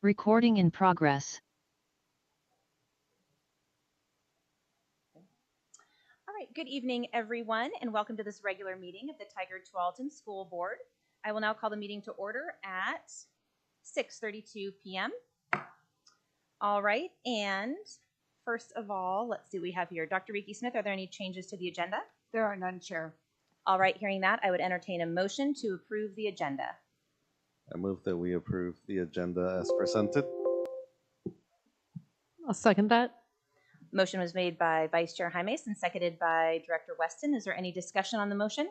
Recording in progress. All right, good evening, everyone, and welcome to this regular meeting of the Tigard-Tualatin School Board. I will now call the meeting to order at 6:32 p.m. All right, and first of all, let's see what we have here. Dr. Ricky Smith, are there any changes to the agenda? There are none, Chair. All right, hearing that, I would entertain a motion to approve the agenda. I move that we approve the agenda as presented. I'll second that. Motion was made by Vice Chair Jaimes and seconded by Director Weston. Is there any discussion on the motion?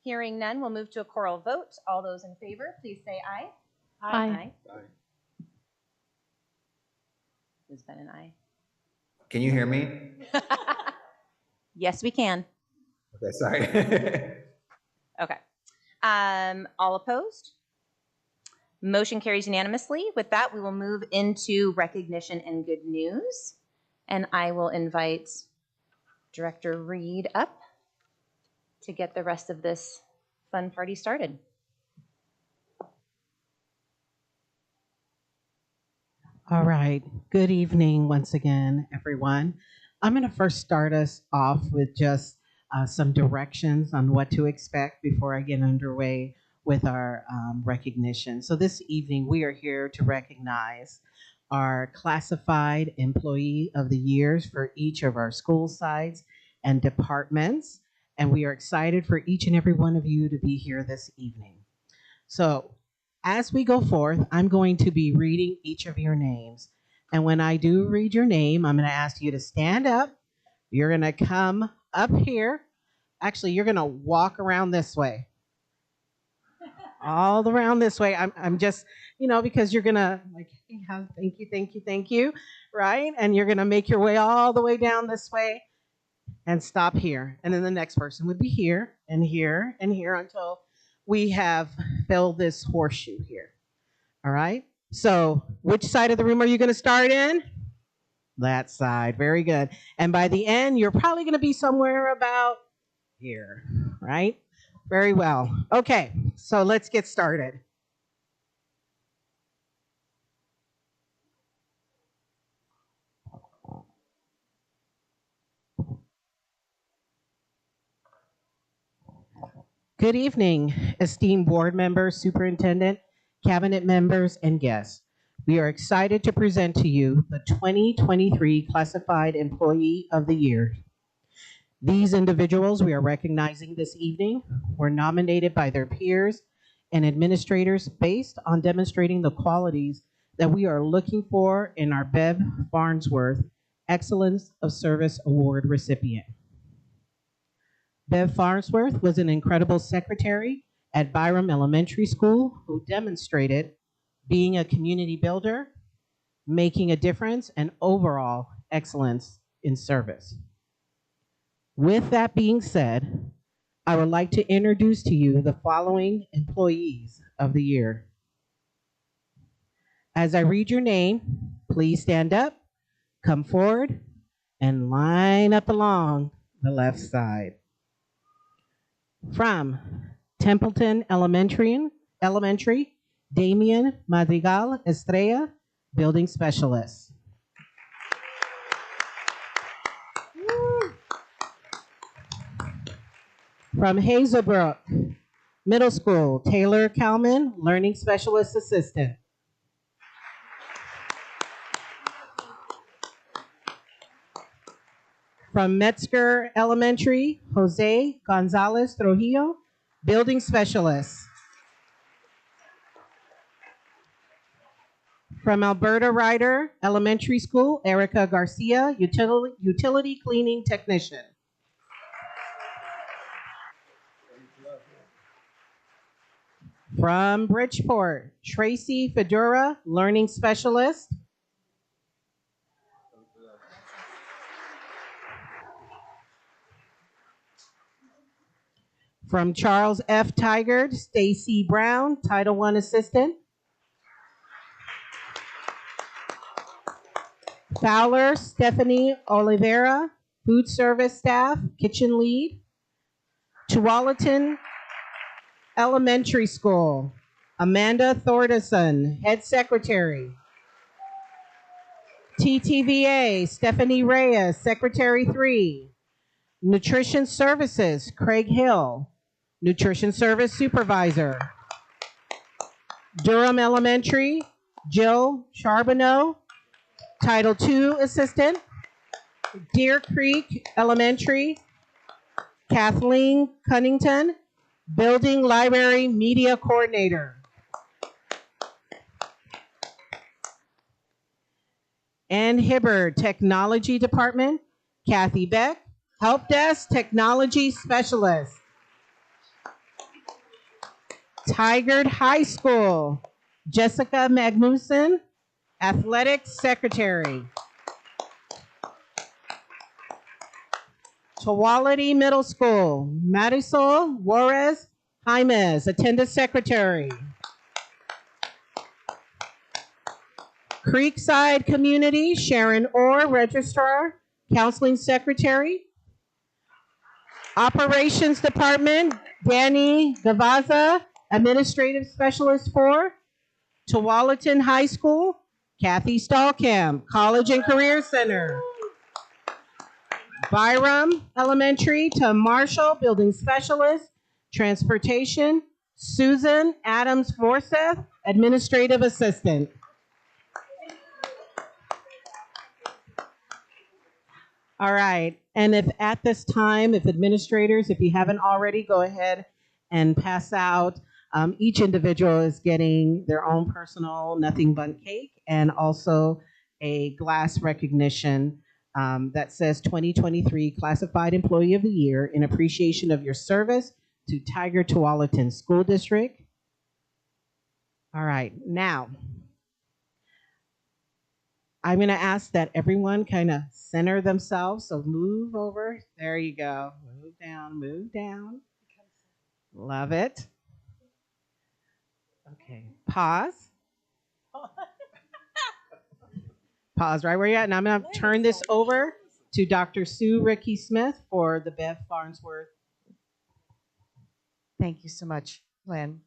Hearing none, we'll move to a choral vote. All those in favor, please say aye. Aye. Aye. It's been an aye. Can you hear me? Yes, we can. Okay, sorry. Okay. All opposed? Motion carries unanimously. With that, we will move into recognition and good news. And I will invite Director Reed up to get the rest of this fun party started. All right. Good evening once again, everyone. I'm going to first start us off with just some directions on what to expect before I get underway with our recognition. So this evening, we are here to recognize our classified employee of the years for each of our school sites and departments. And we are excited for each and every one of you to be here this evening. So as we go forth, I'm going to be reading each of your names. And when I do read your name, I'm going to ask you to stand up. You're going to come up here. Actually, you're going to walk around this way. All around this way. I'm just, because you're going to like, thank you, right? And you're going to make your way all the way down this way and stop here. And then the next person would be here and here and here until we have filled this horseshoe here. All right? So which side of the room are you going to start in? That side. Very good. And by the end, you're probably going to be somewhere about here, right? Very well. Okay, so let's get started. Good evening, esteemed board members, superintendent, cabinet members, and guests. We are excited to present to you the 2023 Classified Employee of the Year. These individuals we are recognizing this evening were nominated by their peers and administrators based on demonstrating the qualities that we are looking for in our Bev Farnsworth Excellence of Service Award recipient. Bev Farnsworth was an incredible secretary at Byram Elementary School who demonstrated being a community builder, making a difference, and overall excellence in service. With that being said, I would like to introduce to you the following employees of the year. As I read your name, please stand up, come forward, and line up along the left side. From Templeton Elementary, Damian Madrigal Estrella, Building Specialist. From Hazelbrook Middle School, Taylor Kalman, Learning Specialist Assistant. From Metzger Elementary, Jose Gonzalez Trujillo, Building Specialist. From Alberta Ryder Elementary School, Erica Garcia, Utility Cleaning Technician. From Bridgeport, Tracy Fedora, Learning Specialist. From Charles F. Tigard, Stacy Brown, Title I Assistant. Fowler Stephanie Oliveira, Food Service Staff, Kitchen Lead. Tualatin Elementary School, Amanda Thordarson, Head Secretary. TTVA, Stephanie Reyes, Secretary 3. Nutrition Services, Craig Hill, Nutrition Service Supervisor. Durham Elementary, Jill Charbonneau, Title II Assistant. Deer Creek Elementary, Kathleen Cunnington, Building Library Media Coordinator. Ann Hibbard, Technology Department, Kathy Beck, Help Desk Technology Specialist. Tigard High School, Jessica Magnuson, Athletics Secretary. Tualatin Middle School, Marisol Juarez Jaimes, Attendant Secretary. Creekside Community, Sharon Orr, Registrar, Counseling Secretary. Operations Department, Danny Gavaza, Administrative Specialist 4. Tualatin High School, Kathy Stallkamp, College and Career Center. Byram Elementary to Marshall, Building Specialist, Transportation. Susan Adams Forseth, Administrative Assistant. All right, and if at this time, if administrators, if you haven't already, go ahead and pass out. Each individual is getting their own personal Nothing Bundt cake and also a glass recognition that says 2023 Classified Employee of the Year in appreciation of your service to Tigard-Tualatin School District. All right, now, I'm going to ask that everyone kind of center themselves. So move over. There you go. Move down, move down. Love it. Okay, pause. Pause right where you're at. And I'm going to turn this over to Dr. Sue Ricky Smith for the Bev Farnsworth. Thank you so much, Lynn.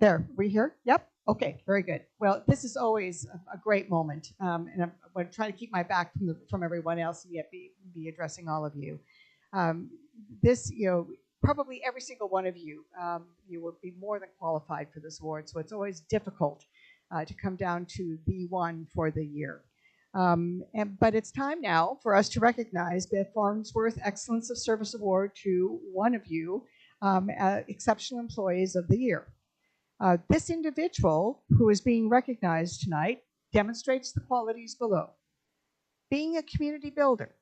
There, we here? Yep. Okay, very good. Well, this is always a great moment, and I'm going to try to keep my back from everyone else and yet be addressing all of you. This, probably every single one of you, you will be more than qualified for this award, so it's always difficult to come down to the one for the year. But it's time now for us to recognize the Farnsworth Excellence of Service Award to one of you, Exceptional Employees of the Year. This individual who is being recognized tonight demonstrates the qualities below: being a community builder,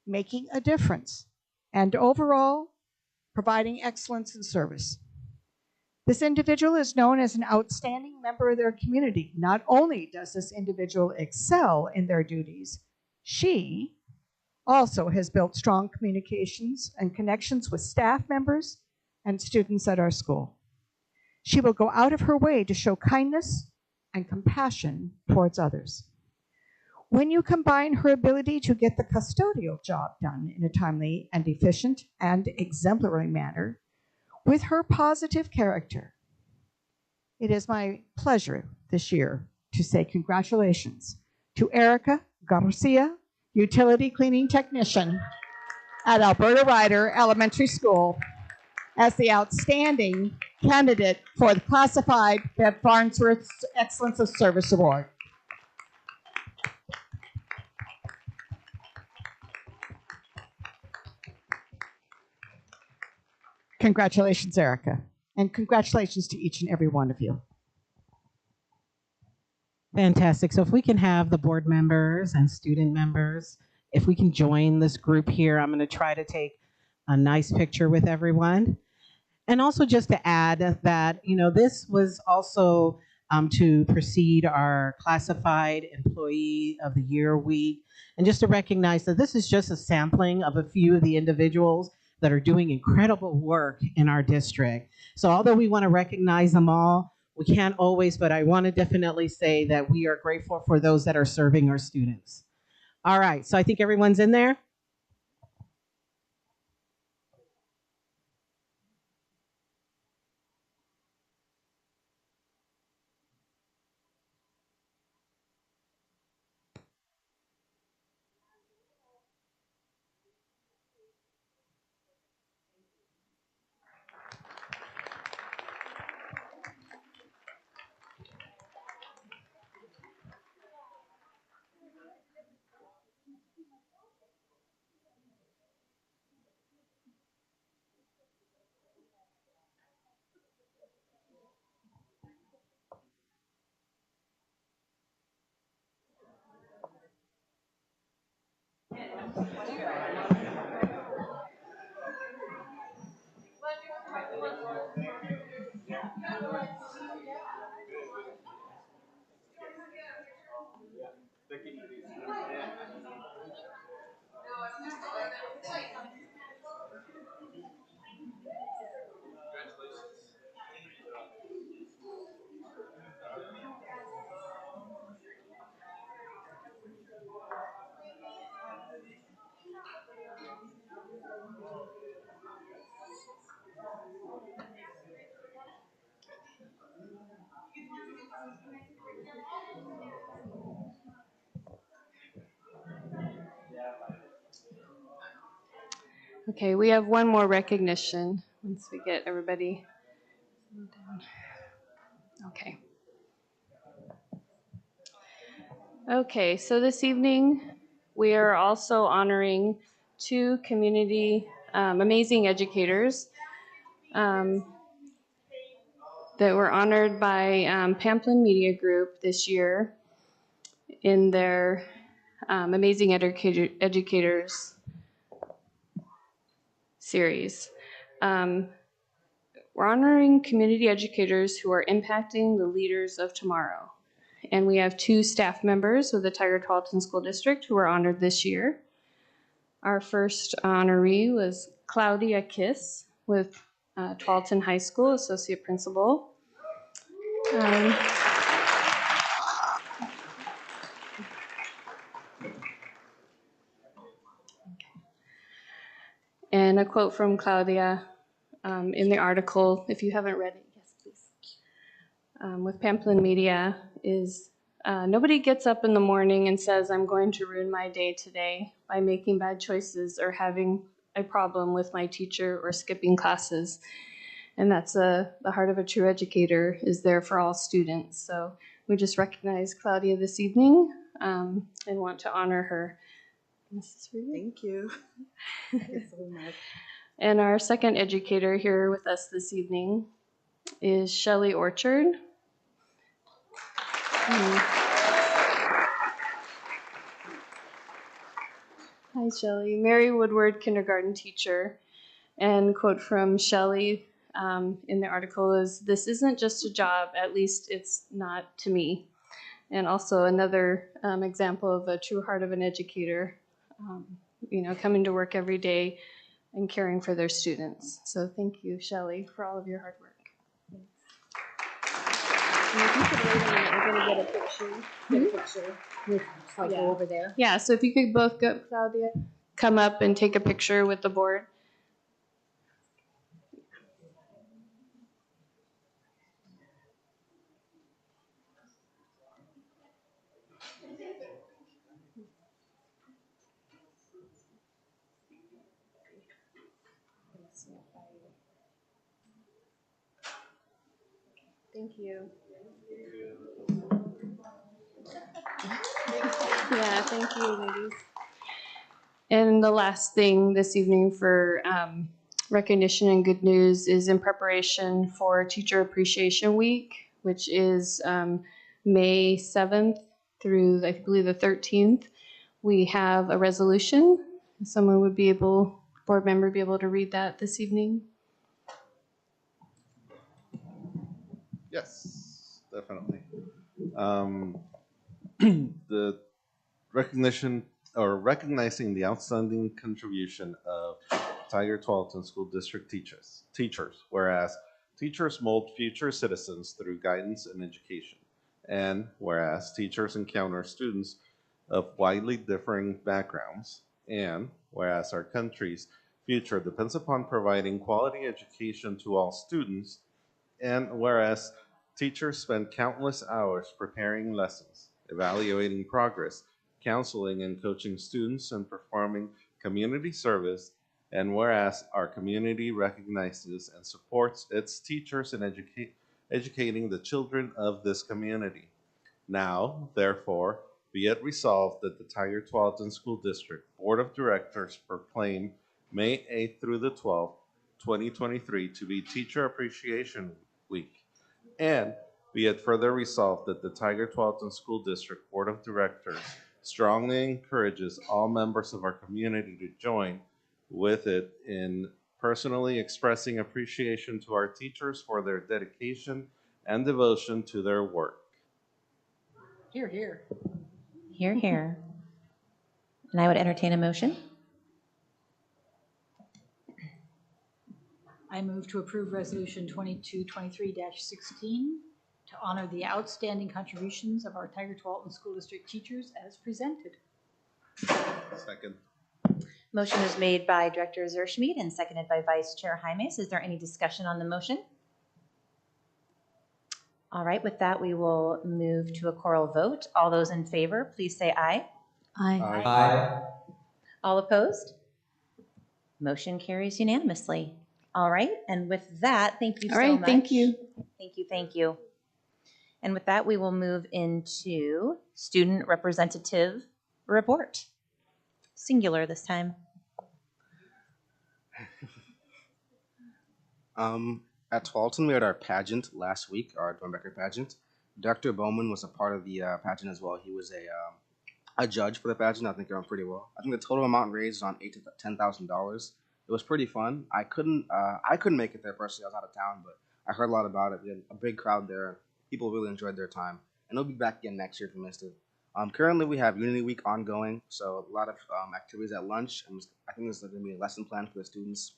making a difference, and overall providing excellence in service. This individual is known as an outstanding member of their community. Not only does this individual excel in their duties, she also has built strong communications and connections with staff members and students at our school. She will go out of her way to show kindness and compassion towards others. When you combine her ability to get the custodial job done in a timely and efficient and exemplary manner with her positive character, it is my pleasure this year to say congratulations to Erica Garcia, Utility Cleaning Technician at Alberta Ryder Elementary School, as the outstanding candidate for the Classified Bev Farnsworth Excellence of Service Award. Congratulations, Erica, and congratulations to each and every one of you. Fantastic. So if we can have the board members and student members, if we can join this group here, I'm going to try to take a nice picture with everyone. And also just to add that, this was also to precede our Classified Employee of the Year week, and just to recognize that this is just a sampling of a few of the individuals that are doing incredible work in our district. So although we want to recognize them all, we can't always, but I want to definitely say that we are grateful for those that are serving our students. All right, so I think everyone's in there. Okay, we have one more recognition once we get everybody down. Okay. Okay, so this evening we are also honoring two community amazing educators that were honored by Pamplin Media Group this year in their Amazing Educators series. We're honoring community educators who are impacting the leaders of tomorrow. And we have two staff members of the Tigard-Tualatin School District who were honored this year. Our first honoree was Claudia Kiss with Tualatin High School, Associate Principal. And a quote from Claudia in the article, if you haven't read it, yes, please. With Pamplin Media is, nobody gets up in the morning and says, I'm going to ruin my day today by making bad choices or having a problem with my teacher or skipping classes. And that's the heart of a true educator, is there for all students. So we just recognize Claudia this evening and want to honor her. Thank you. Thank you so much. And our second educator here with us this evening is Shelley Orchard. Hi, Shelley. Mary Woodward kindergarten teacher. And quote from Shelley in the article is, "This isn't just a job, at least it's not to me." And also another example of a true heart of an educator, coming to work every day and caring for their students. So thank you, Shelley, for all of your hard work. And if you could wait a minute, we're going to get a picture with, like, go over there. Yeah, so if you could both go, Claudia, come up and take a picture with the board. Thank you. Yeah, thank you, ladies. And the last thing this evening for recognition and good news is in preparation for Teacher Appreciation Week, which is May 7th through, I believe, the 13th. We have a resolution. Someone would be able, board member, be able to read that this evening. Yes, definitely. The recognition or recognizing the outstanding contribution of Tigard-Tualatin School District teachers, whereas teachers mold future citizens through guidance and education, and whereas teachers encounter students of widely differing backgrounds, and whereas our country's future depends upon providing quality education to all students, and whereas teachers spend countless hours preparing lessons, evaluating progress, counseling and coaching students, and performing community service, and whereas our community recognizes and supports its teachers in educating the children of this community. Now, therefore, be it resolved that the Tigard-Tualatin School District Board of Directors proclaim May 8th through the 12th, 2023 to be Teacher Appreciation Week. And be it further resolved that the Tigard-Tualatin School District Board of Directors strongly encourages all members of our community to join with it in personally expressing appreciation to our teachers for their dedication and devotion to their work. Here, here. Hear, hear. And I would entertain a motion. I move to approve Resolution 2223-16 to honor the outstanding contributions of our Tigard-Tualatin School District teachers as presented. Second. Motion is made by Director Zerschmied and seconded by Vice Chair Jaimes. Is there any discussion on the motion? All right, with that, we will move to a choral vote. All those in favor, please say aye. Aye. Aye. All opposed? Motion carries unanimously. All right, and with that, thank you All so right, much. thank you. Thank you, thank you. And with that, we will move into student representative report. Singular this time. At Tualatin, we had our pageant last week, our Dornbecker pageant. Dr. Bowman was a part of the pageant as well. He was a judge for the pageant. I think it went pretty well. I think the total amount raised is on $8,000 to $10,000. It was pretty fun. I couldn't make it there personally. I was out of town, but I heard a lot about it. We had a big crowd there. People really enjoyed their time, and they'll be back again next year if you missed it. Currently, we have Unity Week ongoing, so a lot of activities at lunch, and I think there's going to be a lesson plan for the students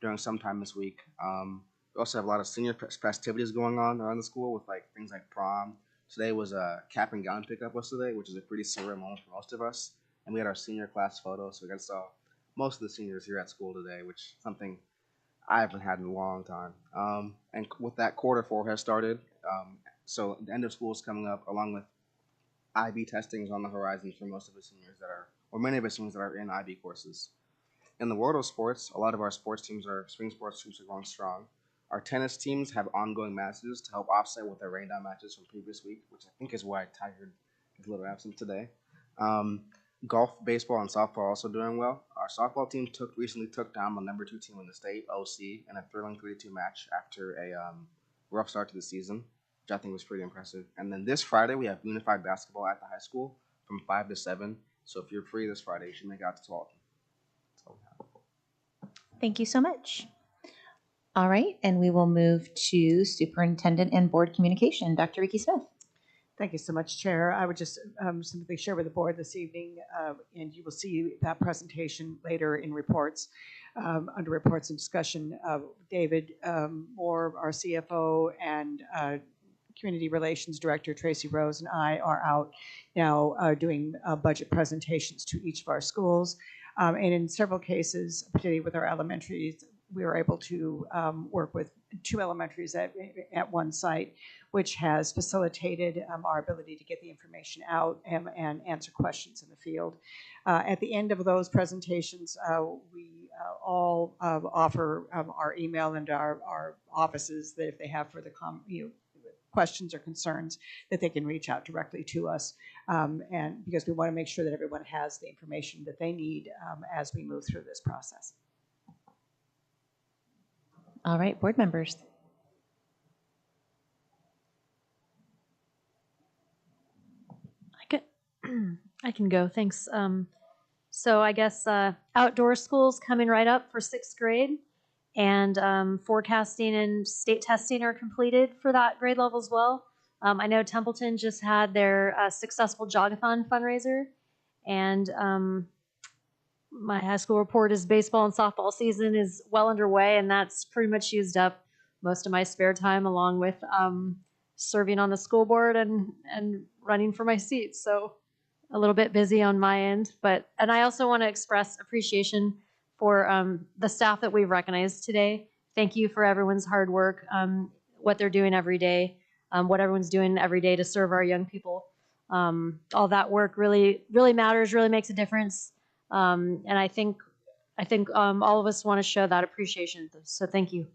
during some time this week. We also have a lot of senior festivities going on around the school with like things like prom. Today was a cap and gown pickup today, which is a pretty surreal moment for most of us. And we had our senior class photo, so we got to saw most of the seniors here at school today, which is something I haven't had in a long time. And with that, Q4 has started. So the end of school is coming up, along with IB testing is on the horizon for most of the seniors or many of the seniors that are in IB courses. In the world of sports, a lot of our spring sports teams are going strong. Our tennis teams have ongoing matches to help offset with their rain-down matches from previous week, which I think is why Tigard is a little absent today. Golf, baseball, and softball are also doing well. Our softball team recently took down the number 2 team in the state, OC, in a thrilling 3-2 match after a rough start to the season, which I think was pretty impressive. And then this Friday, we have unified basketball at the high school from 5 to 7. So if you're free this Friday, you should make it out to Tualatin. Thank you so much. All right, and we will move to superintendent and board communication. Dr. Ricky Smith. Thank you so much, Chair. I would just simply share with the board this evening, and you will see that presentation later in reports, under reports and discussion. David Moore, our CFO, and Community Relations Director Tracy Rose and I are out now doing budget presentations to each of our schools. And in several cases, particularly with our elementaries, we were able to work with 2 elementaries at one site, which has facilitated our ability to get the information out and answer questions in the field. At the end of those presentations, we all offer our email and our offices that if they have further questions or concerns, that they can reach out directly to us, and because we want to make sure that everyone has the information that they need as we move through this process. All right, board members. I can go, thanks. So I guess outdoor school's coming right up for 6th grade, and forecasting and state testing are completed for that grade level as well. I know Templeton just had their successful jogathon fundraiser, and my high school report is baseball and softball season is well underway, and that's pretty much used up most of my spare time, along with serving on the school board and running for my seat. So a little bit busy on my end, and I also want to express appreciation for the staff that we've recognized today. Thank you for everyone's hard work, what they're doing every day, what everyone's doing every day to serve our young people. All that work really matters, really makes a difference. And I think all of us want to show that appreciation. So thank you.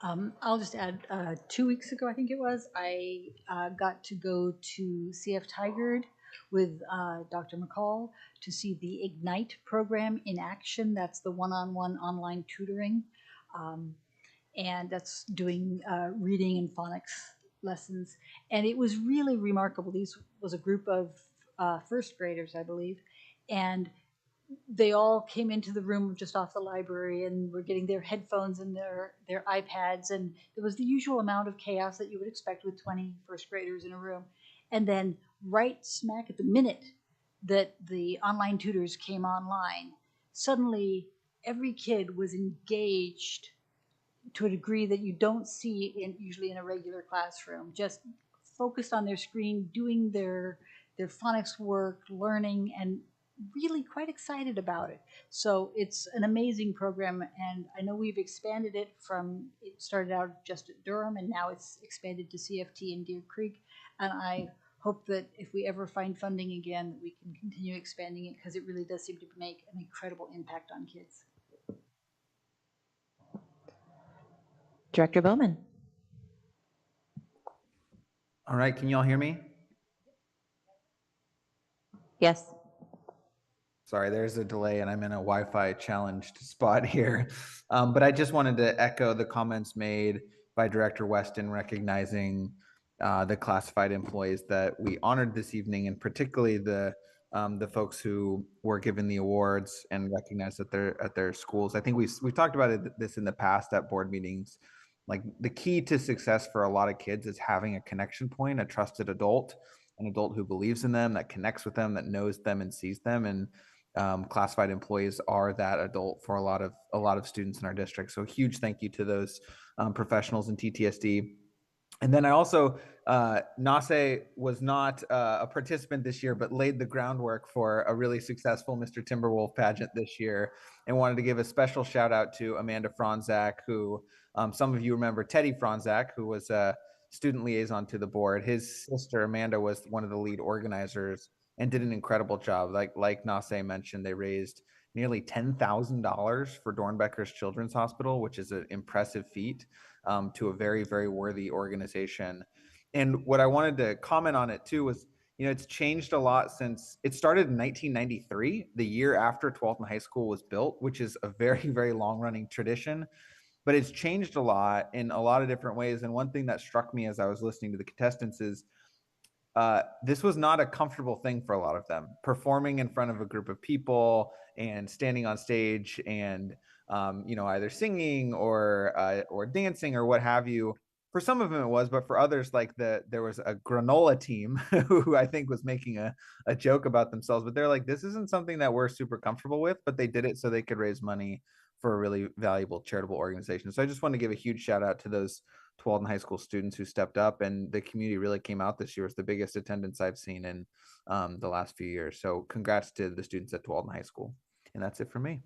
I'll just add, 2 weeks ago, I think it was, I got to go to CF Tigard with Dr. McCall to see the Ignite program in action. That's the one-on-one online tutoring. And that's doing reading and phonics lessons, and it was really remarkable. These was a group of first graders, I believe, and they all came into the room just off the library and were getting their headphones and their iPads, and there was the usual amount of chaos that you would expect with 20 first graders in a room. And then right smack at the minute that the online tutors came online, suddenly every kid was engaged to a degree that you don't see usually in a regular classroom, just focused on their screen, doing their phonics work, learning, and really quite excited about it. So it's an amazing program, and I know we've expanded it it started out just at Durham, and now it's expanded to CFT in Deer Creek, and I hope that if we ever find funding again, that we can continue expanding it, because it really does seem to make an incredible impact on kids. Director Bowman. All right, can you all hear me? Yes. Sorry, there's a delay and I'm in a Wi-Fi challenged spot here. But I just wanted to echo the comments made by Director Weston recognizing the classified employees that we honored this evening, and particularly the folks who were given the awards and recognized at their schools. I think we've talked about this in the past at board meetings. Like, the key to success for a lot of kids is having a connection point, a trusted adult, an adult who believes in them, that connects with them, that knows them and sees them. And classified employees are that adult for a lot of students in our district. So huge thank you to those professionals in TTSD. And then I also, Nase was not a participant this year, but laid the groundwork for a really successful Mr. Timberwolf pageant this year, and wanted to give a special shout out to Amanda Franzak, who some of you remember Teddy Franzak, who was a student liaison to the board. His sister Amanda was one of the lead organizers and did an incredible job. Like Nase mentioned, they raised nearly $10,000 for Dornbecker's Children's Hospital, which is an impressive feat to a very, very worthy organization. And what I wanted to comment on it too was, it's changed a lot since it started in 1993, the year after 12th High School was built, which is a very, very long running tradition. But it's changed a lot in a lot of different ways. And one thing that struck me as I was listening to the contestants is this was not a comfortable thing for a lot of them, performing in front of a group of people and standing on stage and either singing or dancing or what have you. For some of them it was, but for others, like there was a granola team who I think was making a joke about themselves, but they're like, this isn't something that we're super comfortable with, but they did it so they could raise money for a really valuable charitable organization. So I just want to give a huge shout out to those 12 High School students who stepped up, and the community really came out this year. It's the biggest attendance I've seen in the last few years. So congrats to the students at 12 High School. And that's it for me.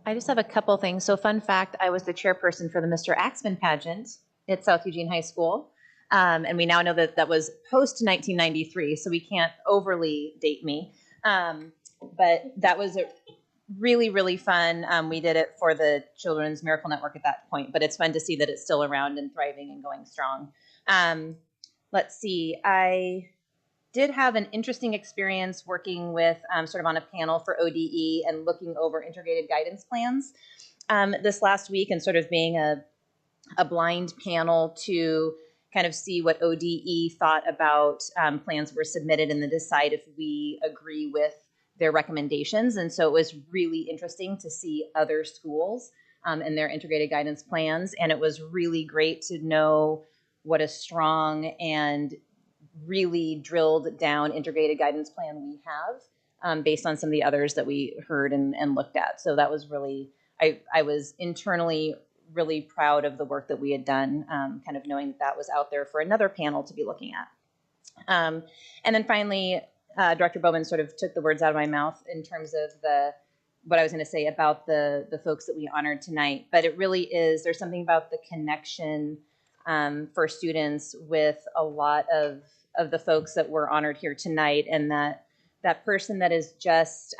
I just have a couple things. So fun fact, I was the chairperson for the Mr. Axman pageant at South Eugene High School. And we now know that was post 1993, so we can't overly date me. But that was a really, really fun. We did it for the Children's Miracle Network at that point, but it's fun to see that it's still around and thriving and going strong. Let's see. I did have an interesting experience working with sort of on a panel for ODE and looking over integrated guidance plans this last week, and sort of being a blind panel to kind of see what ODE thought about plans were submitted and then decide if we agree with their recommendations. And so it was really interesting to see other schools and their integrated guidance plans. And it was really great to know what a strong and really drilled down integrated guidance plan we have based on some of the others that we heard and looked at. So that was really, I was internally really proud of the work that we had done, kind of knowing that was out there for another panel to be looking at. And then finally, Director Bowman sort of took the words out of my mouth in terms of what I was going to say about the folks that we honored tonight. But it really is, there's something about the connection for students with a lot of the folks that were honored here tonight, and that person that is just,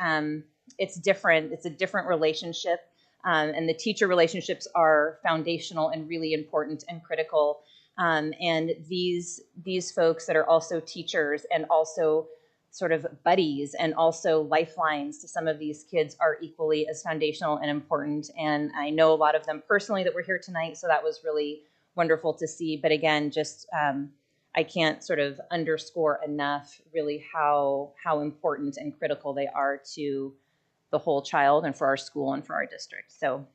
it's different. It's a different relationship. And the teacher relationships are foundational and really important and critical. And these folks that are also teachers and also sort of buddies and also lifelines to some of these kids are equally as foundational and important. And I know a lot of them personally that were here tonight, so that was really wonderful to see. But again, just I can't sort of underscore enough really how important and critical they are to the whole child and for our school and for our district. So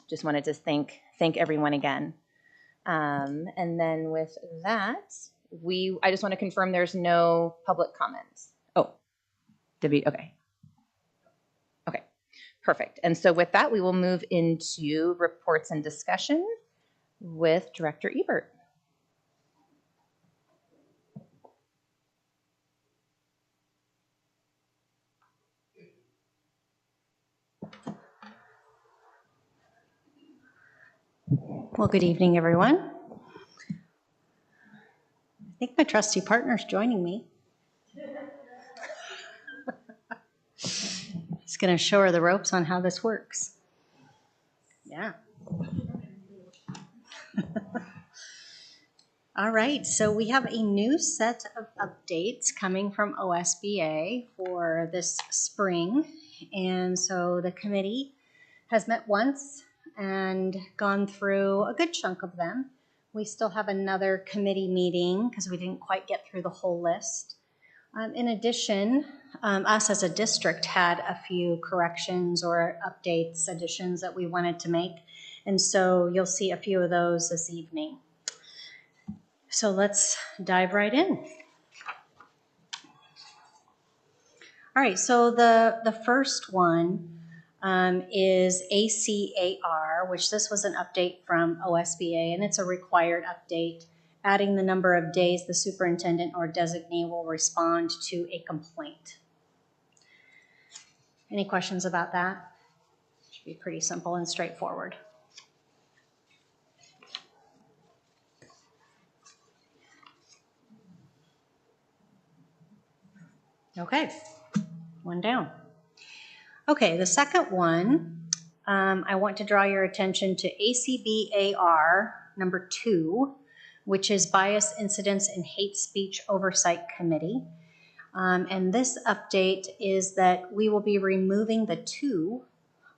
just wanted to thank everyone again. And then with that, I just want to confirm there's no public comments. Oh, okay. Okay, perfect. And so with that, we will move into reports and discussion with Director Ebert. Well, good evening, everyone. I think my trusty partner's joining me. Just going to show her the ropes on how this works. Yeah. All right, so we have a new set of updates coming from OSBA for this spring. And so the committee has met once and gone through a good chunk of them. We still have another committee meeting because we didn't quite get through the whole list. In addition, us as a district had a few corrections or updates, additions that we wanted to make. And so you'll see a few of those this evening. So let's dive right in. All right, so the first one is ACAR, which this was an update from OSBA, and it's a required update, adding the number of days the superintendent or designee will respond to a complaint. Any questions about that? Should be pretty simple and straightforward. Okay, one down. Okay, the second one, I want to draw your attention to ACBAR number 2, which is Bias Incidents and Hate Speech Oversight Committee. And this update is that we will be removing the 2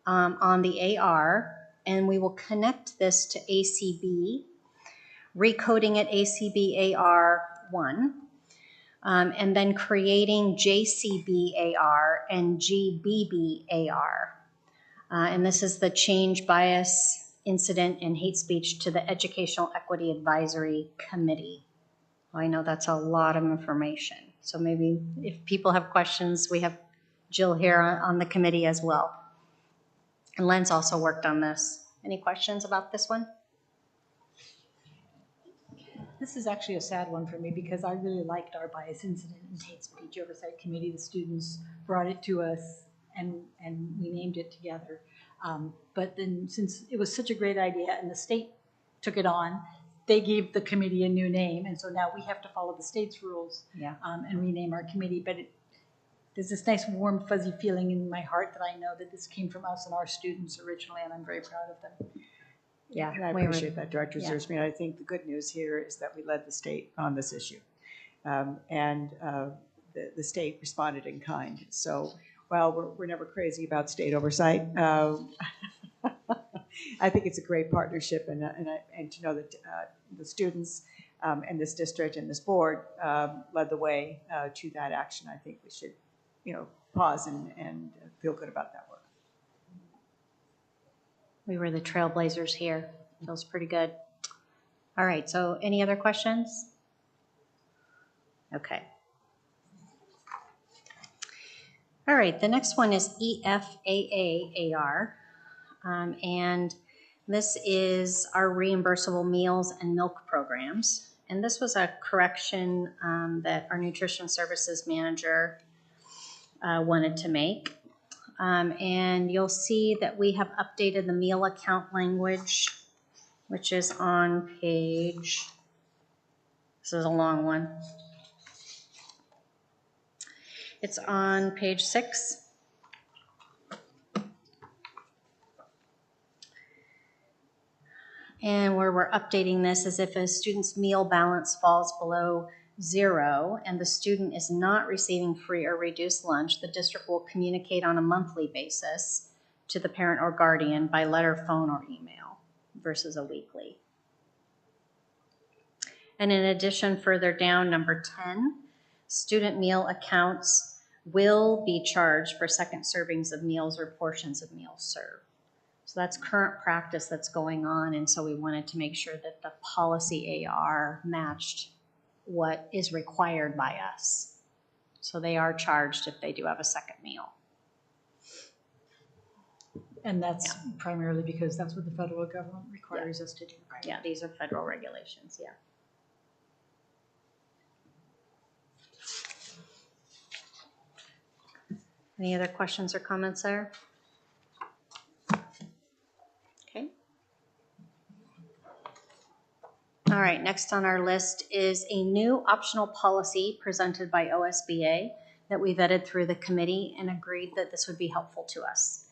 on the AR, and we will connect this to ACB, recoding it ACBAR1. And then creating JCBAR and GBBAR. And this is the Change Bias Incident and Hate Speech to the Educational Equity Advisory Committee. Well, I know that's a lot of information. So maybe if people have questions, we have Jill here on the committee as well. And Len's also worked on this. Any questions about this one? This is actually a sad one for me because I really liked our Bias Incident and Hate Speech Oversight Committee. The students brought it to us and we named it together. But then since it was such a great idea and the state took it on, they gave the committee a new name. And so now we have to follow the state's rules and rename our committee. But there's this nice warm fuzzy feeling in my heart that I know that this came from us and our students originally, and I'm very proud of them. Yeah, and I appreciate that, Director Zersmeet. I think the good news here is that we led the state on this issue, and the state responded in kind. So while we're never crazy about state oversight, I think it's a great partnership, and to know that the students and this district and this board led the way to that action. I think we should, pause and feel good about that work. We were the trailblazers here. Feels pretty good. All right, so any other questions? Okay. All right, the next one is EFAAAR, and this is our reimbursable meals and milk programs. And this was a correction that our nutrition services manager wanted to make. And you'll see that we have updated the meal account language, which is on page, this is a long one. It's on page 6. And where we're updating this is if a student's meal balance falls below 0 and the student is not receiving free or reduced lunch, the district will communicate on a monthly basis to the parent or guardian by letter, phone, or email versus a weekly. And in addition, further down, number 10, student meal accounts will be charged for second servings of meals or portions of meals served. So that's current practice that's going on, and so we wanted to make sure that the policy AR matched what is required by us. So they are charged if they do have a second meal. And that's primarily because that's what the federal government requires us to do, right? Yeah, these are federal regulations, yeah. Any other questions or comments there? Okay. All right, next on our list is a new optional policy presented by OSBA that we vetted through the committee and agreed that this would be helpful to us.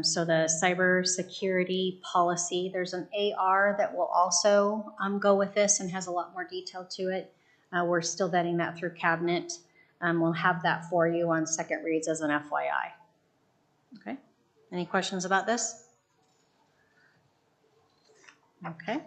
So the cybersecurity policy, there's an AR that will also go with this and has a lot more detail to it. We're still vetting that through cabinet. We'll have that for you on second reads as an FYI. Okay, any questions about this? Okay.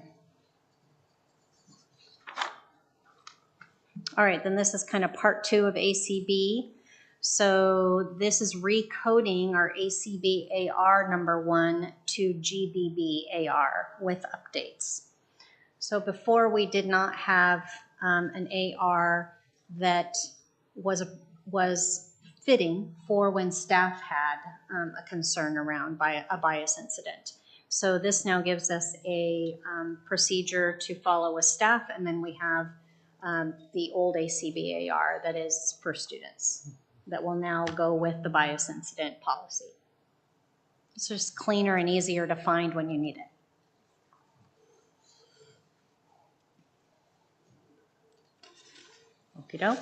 All right, then this is kind of part 2 of ACB. So this is recoding our ACB AR number 1 to GBB AR with updates. So before we did not have an AR that was fitting for when staff had a concern around a bias incident. So this now gives us a procedure to follow with staff, and then we have the old ACB AR that is for students that will now go with the bias incident policy. It's just cleaner and easier to find when you need it. Okie doke.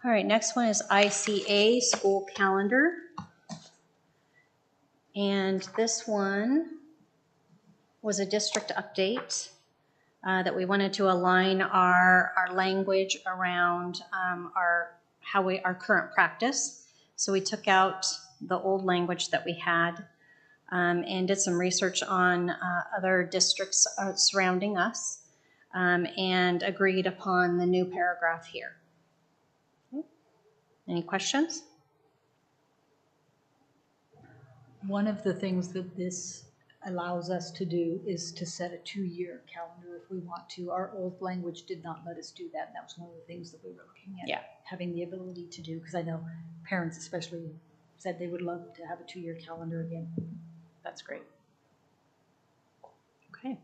All right, next one is ICA, school calendar. And this one was a district update that we wanted to align our language around our current practice. So we took out the old language that we had and did some research on other districts surrounding us and agreed upon the new paragraph here. Any questions? One of the things that this allows us to do is to set a 2-year calendar if we want to. Our old language did not let us do that. That was one of the things that we were looking at, having the ability to do, because I know parents especially said they would love to have a 2-year calendar again. That's great. Okay.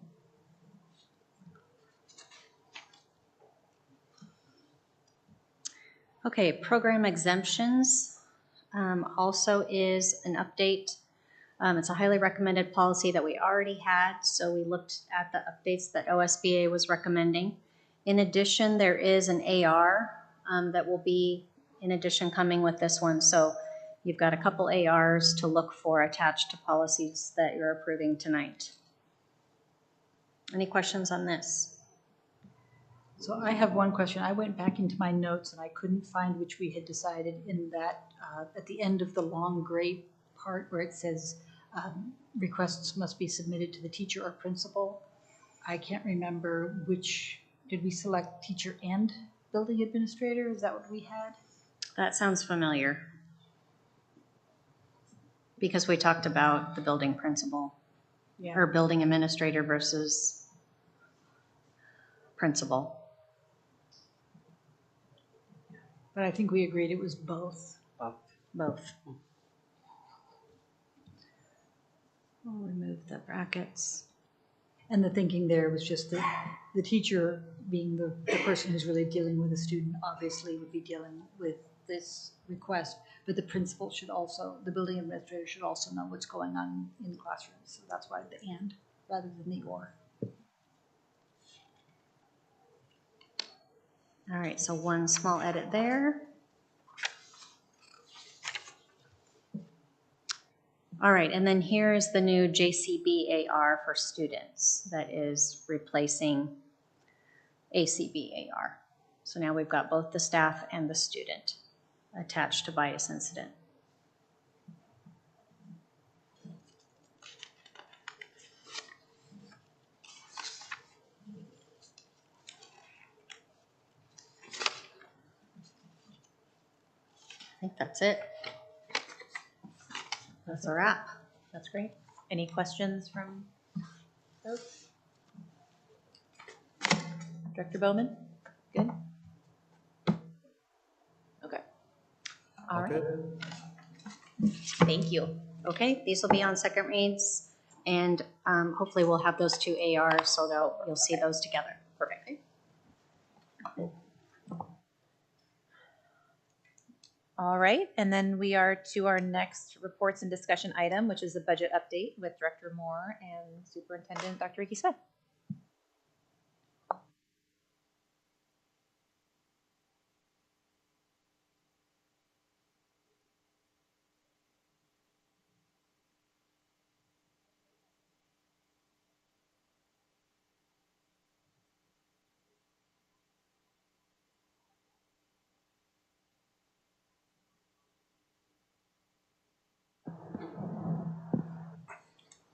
Okay, program exemptions also is an update. It's a highly recommended policy that we already had, so we looked at the updates that OSBA was recommending. In addition, there is an AR that will be, in addition, coming with this one. So you've got a couple ARs to look for attached to policies that you're approving tonight. Any questions on this? So I have one question. I went back into my notes and I couldn't find which we had decided in that at the end of the long gray part where it says requests must be submitted to the teacher or principal. I can't remember which, did we select teacher and building administrator? Is that what we had? That sounds familiar. Because we talked about the building principal or building administrator versus principal. But I think we agreed it was both. Both. We'll remove the brackets. And the thinking there was just that the teacher, being the person who's really dealing with a student, obviously would be dealing with this request, but the principal should also, the building administrator should also know what's going on in the classroom. So that's why the and rather than the or. All right, so one small edit there. All right, and then here's the new JCB AR for students that is replacing ACB AR. So now we've got both the staff and the student attached to bias incident. I think that's it. That's a wrap. That's great. Any questions from folks? Director Bowman? Good? Okay. All right. Thank you. Okay, these will be on second reads, and hopefully we'll have those two ARs so that you'll see those together. Perfect. All right, and then we are to our next reports and discussion item, which is the budget update with Director Moore and Superintendent Dr. Ricky Smith.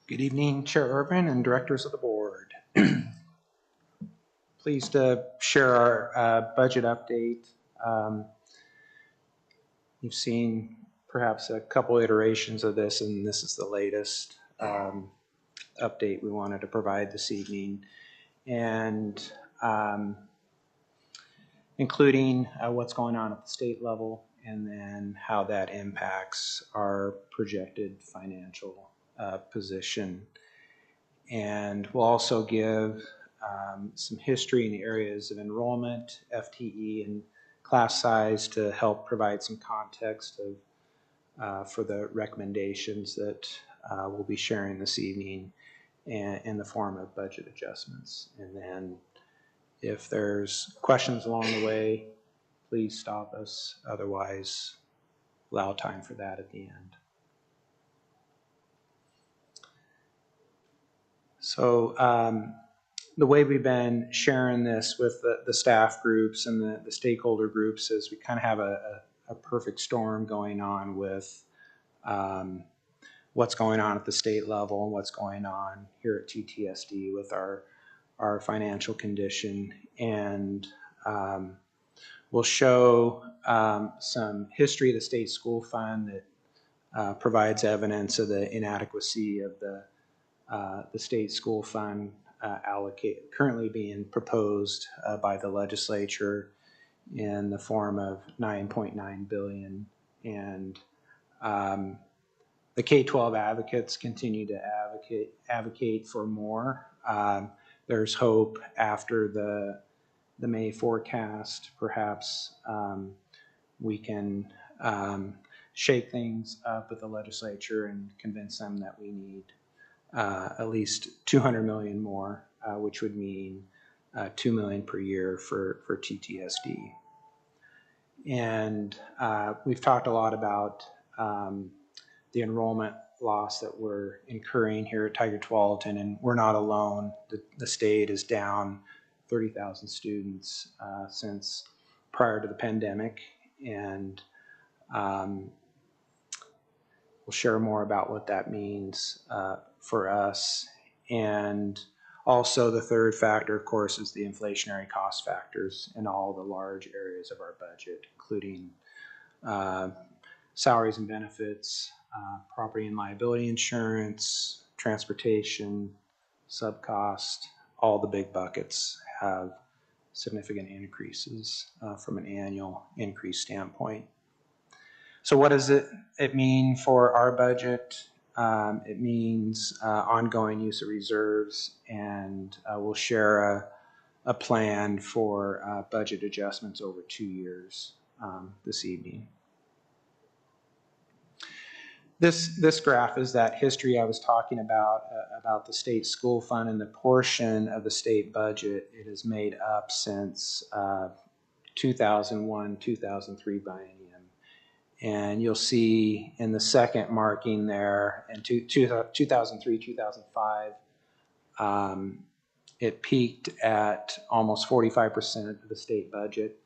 Good evening, Chair Urban and directors of the board. Pleased to share our budget update. You've seen perhaps a couple iterations of this, and this is the latest update we wanted to provide this evening. And including what's going on at the state level and then how that impacts our projected financial position. And we'll also give some history in the areas of enrollment, FTE, and class size to help provide some context of for the recommendations that we'll be sharing this evening in the form of budget adjustments. And then if there's questions along the way, please stop us. Otherwise, allow time for that at the end. So the way we've been sharing this with the staff groups and the stakeholder groups is we kind of have a perfect storm going on with what's going on at the state level and what's going on here at TTSD with our financial condition. And we'll show some history of the state school fund that provides evidence of the inadequacy of the state school fund currently being proposed by the legislature in the form of $9.9 billion. And the K-12 advocates continue to advocate for more. There's hope after the May forecast, perhaps we can shake things up with the legislature and convince them that we need at least $200 million more, which would mean $2 million per year for TTSD. And we've talked a lot about the enrollment loss that we're incurring here at Tigard-Tualatin, and we're not alone. The state is down 30,000 students since prior to the pandemic, and we'll share more about what that means for us. And also the third factor, of course, is the inflationary cost factors in all the large areas of our budget, including salaries and benefits, property and liability insurance, transportation, subcost. All the big buckets have significant increases from an annual increase standpoint. So what does it mean for our budget? It means ongoing use of reserves, and we'll share a plan for budget adjustments over 2 years this evening. This graph is that history I was talking about the state school fund and the portion of the state budget it has made up since 2001-2003 biennium. And you'll see in the second marking there in 2003-2005, it peaked at almost 45% of the state budget,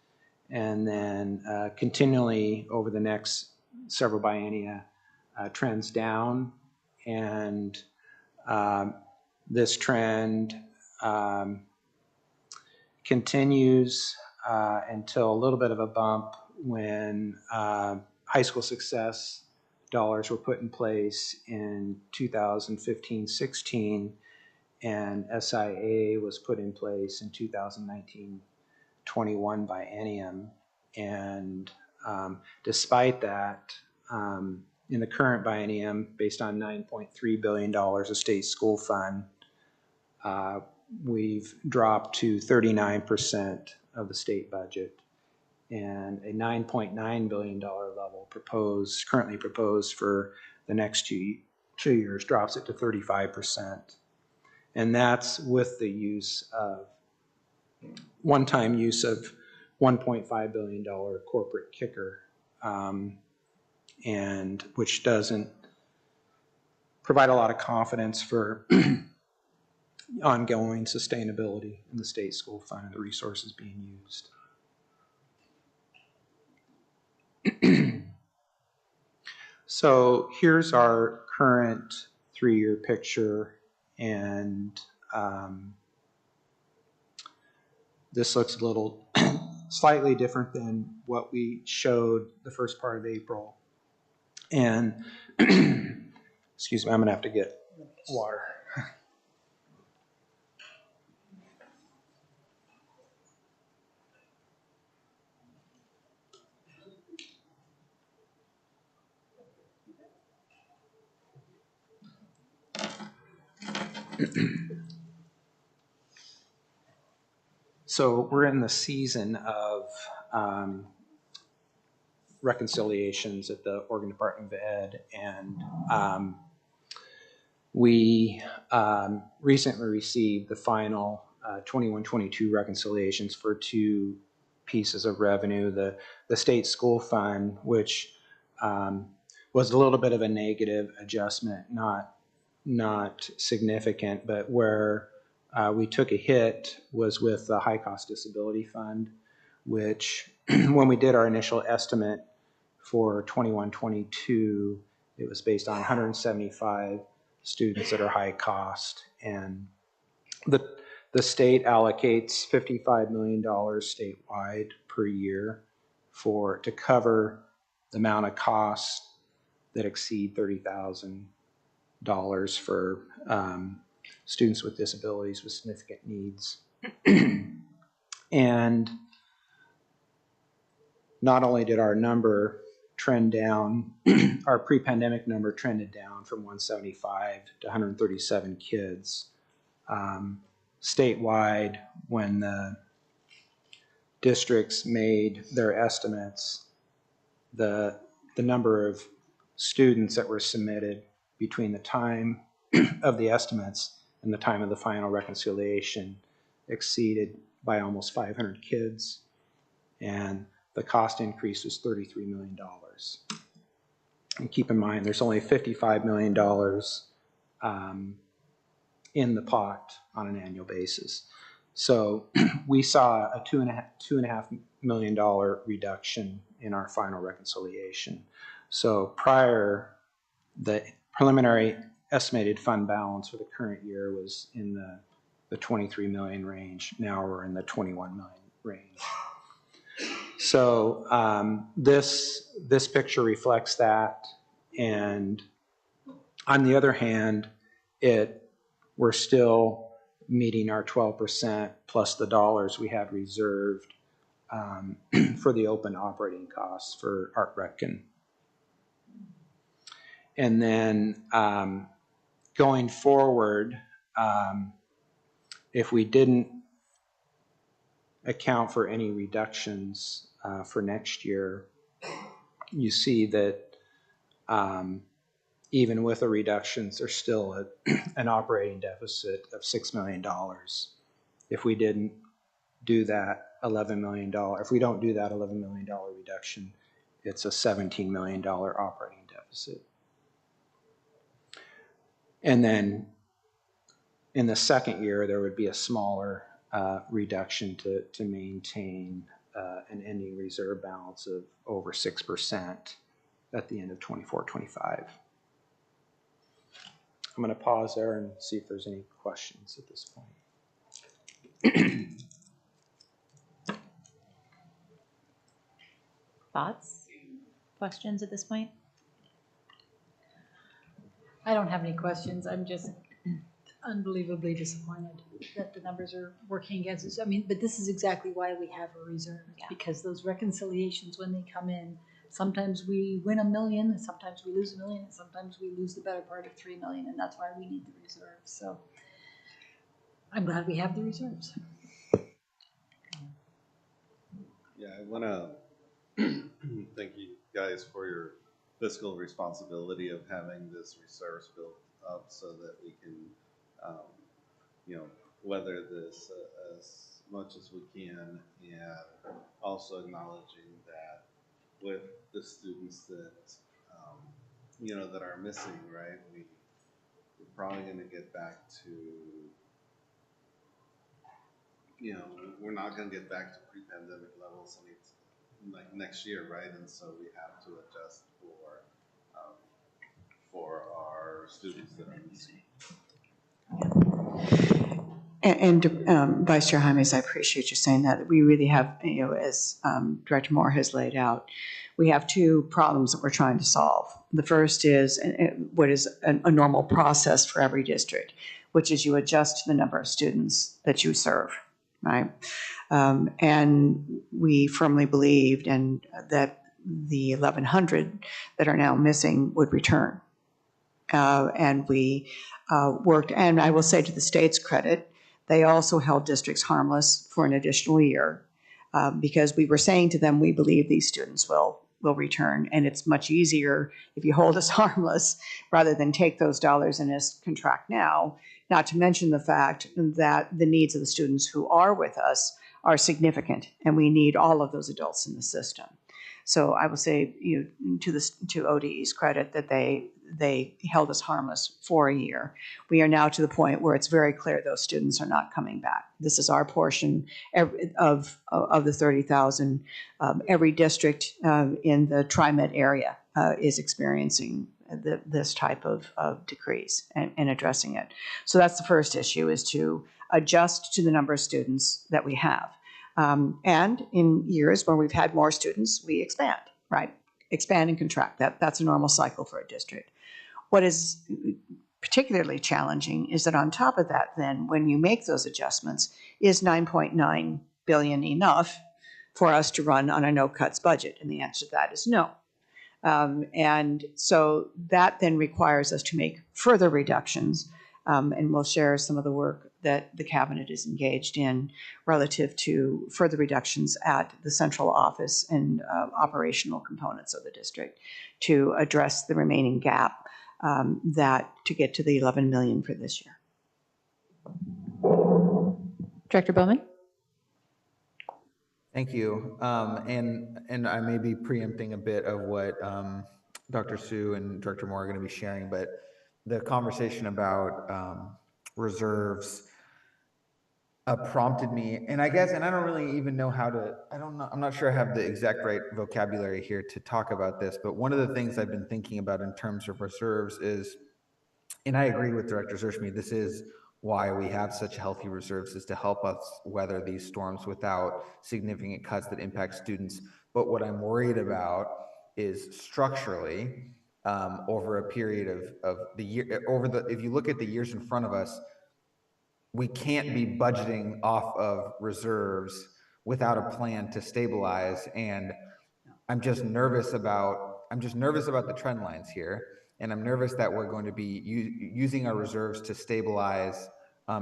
and then continually over the next several biennia trends down, and this trend continues until a little bit of a bump when high school success dollars were put in place in 2015-16, and SIA was put in place in 2019-21 biennium. And despite that, in the current biennium, based on $9.3 billion of state school fund, we've dropped to 39% of the state budget, and a $9.9 billion level currently proposed for the next 2 years drops it to 35%. And that's with the one-time use of $1.5 billion corporate kicker, and which doesn't provide a lot of confidence for ongoing sustainability in the state school fund and the resources being used. So here's our current 3-year picture, and this looks a little slightly different than what we showed the first part of April. And excuse me, I'm gonna have to get water. So we're in the season of reconciliations at the Oregon Department of Ed, and we recently received the final 21-22 reconciliations for 2 pieces of revenue. The state school fund, which was a little bit of a negative adjustment, not significant, but where we took a hit was with the high cost disability fund, which when we did our initial estimate for 21-22, it was based on 175 students that are high cost, and the state allocates $55 million statewide per year to cover the amount of costs that exceed $30,000 for students with disabilities with significant needs. And not only did our number trend down, our pre-pandemic number trended down from 175 to 137 kids. Statewide, when the districts made their estimates, the number of students that were submitted between the time of the estimates and the time of the final reconciliation exceeded by almost 500 kids, and the cost increase was $33 million. And keep in mind, there's only $55 million in the pot on an annual basis. So we saw a $2.5 million reduction in our final reconciliation. So the preliminary estimated fund balance for the current year was in the 23 million range. Now we're in the 21 million range. So this picture reflects that, and on the other hand, we're still meeting our 12% plus the dollars we had reserved for the open operating costs for Art Rec. And then going forward, if we didn't account for any reductions for next year, you see that even with the reductions, there's still an operating deficit of $6 million. If we didn't do that $11 million, if we don't do that $11 million reduction, it's a $17 million operating deficit. And then in the second year, there would be a smaller reduction to maintain an ending reserve balance of over 6% at the end of 24-25. I'm going to pause there and see if there's any questions at this point. Thoughts? Questions at this point? I don't have any questions. I'm just unbelievably disappointed that the numbers are working against us. I mean, but this is exactly why we have a reserve, because those reconciliations, when they come in, sometimes we win $1 million, and sometimes we lose $1 million, and sometimes we lose the better part of $3 million, and that's why we need the reserves. So I'm glad we have the reserves. Yeah, I want to thank you guys for your fiscal responsibility of having this reserves built up so that we can, weather this as much as we can, and also acknowledging that with the students that, that are missing, right, we're probably going to get back to, we're not going to get back to pre-pandemic levels like next year, right? And so we have to adjust for our students that are missing. And Vice Chair Jaimes, I appreciate you saying that. We really have, as Director Moore has laid out, we have two problems that we're trying to solve. The first is what is a normal process for every district, which is you adjust the number of students that you serve, right? And we firmly believed that the 1,100 that are now missing would return. And we worked, and I will say to the state's credit, they also held districts harmless for an additional year because we were saying to them, we believe these students will return, and it's much easier if you hold us harmless rather than take those dollars and just contract now, not to mention the fact that the needs of the students who are with us are significant, and we need all of those adults in the system. So I will say, to ODE's credit, that they held us harmless for a year. We are now to the point where it's very clear those students are not coming back. This is our portion of the 30,000. Every district in the TriMet area is experiencing this type of decrease and addressing it. So that's the first issue, is to adjust to the number of students that we have. And in years where we've had more students, we expand, right? Expand and contract. That's a normal cycle for a district. What is particularly challenging is that on top of that, then, when you make those adjustments, is $9.9 billion enough for us to run on a no-cuts budget? And the answer to that is no. And so that then requires us to make further reductions, and we'll share some of the work that the cabinet is engaged in relative to further reductions at the central office and operational components of the district to address the remaining gap to get to the 11 million for this year. Director Bowman? Thank you. And I may be preempting a bit of what Dr. Sue and Director Moore are going to be sharing, but the conversation about reserves prompted me, and I don't really even know how to, I'm not sure I have the exact right vocabulary here to talk about this, but one of the things I've been thinking about in terms of reserves is, and I agree with Director Zershmi, this is why we have such healthy reserves, is to help us weather these storms without significant cuts that impact students. But what I'm worried about is structurally, over a period of the year, if you look at the years in front of us, we can't be budgeting off of reserves without a plan to stabilize. And I'm just nervous about the trend lines here. And I'm nervous that we're going to be using our reserves to stabilize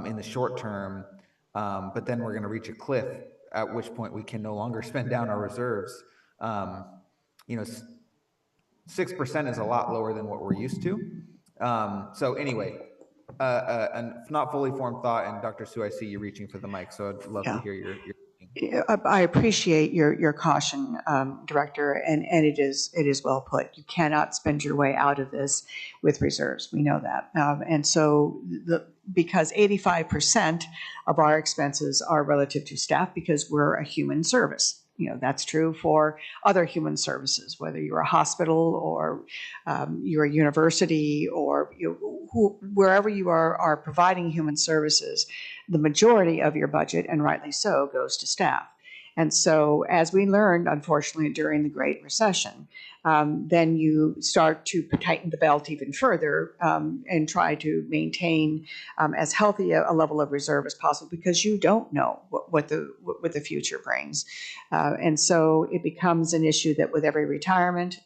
in the short term, but then we're going to reach a cliff, at which point we can no longer spend down our reserves. 6% is a lot lower than what we're used to. So anyway, a not fully formed thought, and Dr. Sue, I see you reaching for the mic, so I'd love to hear your thinking. I appreciate your caution, Director, and it is well put. You cannot spend your way out of this with reserves. We know that, and so because 85% of our expenses are relative to staff, because we're a human service. That's true for other human services, whether you're a hospital or you're a university or wherever you are providing human services. The majority of your budget, and rightly so, goes to staff. And so, as we learned, unfortunately, during the Great Recession, then you start to tighten the belt even further and try to maintain as healthy a level of reserve as possible, because you don't know what the future brings. And so it becomes an issue that with every retirement,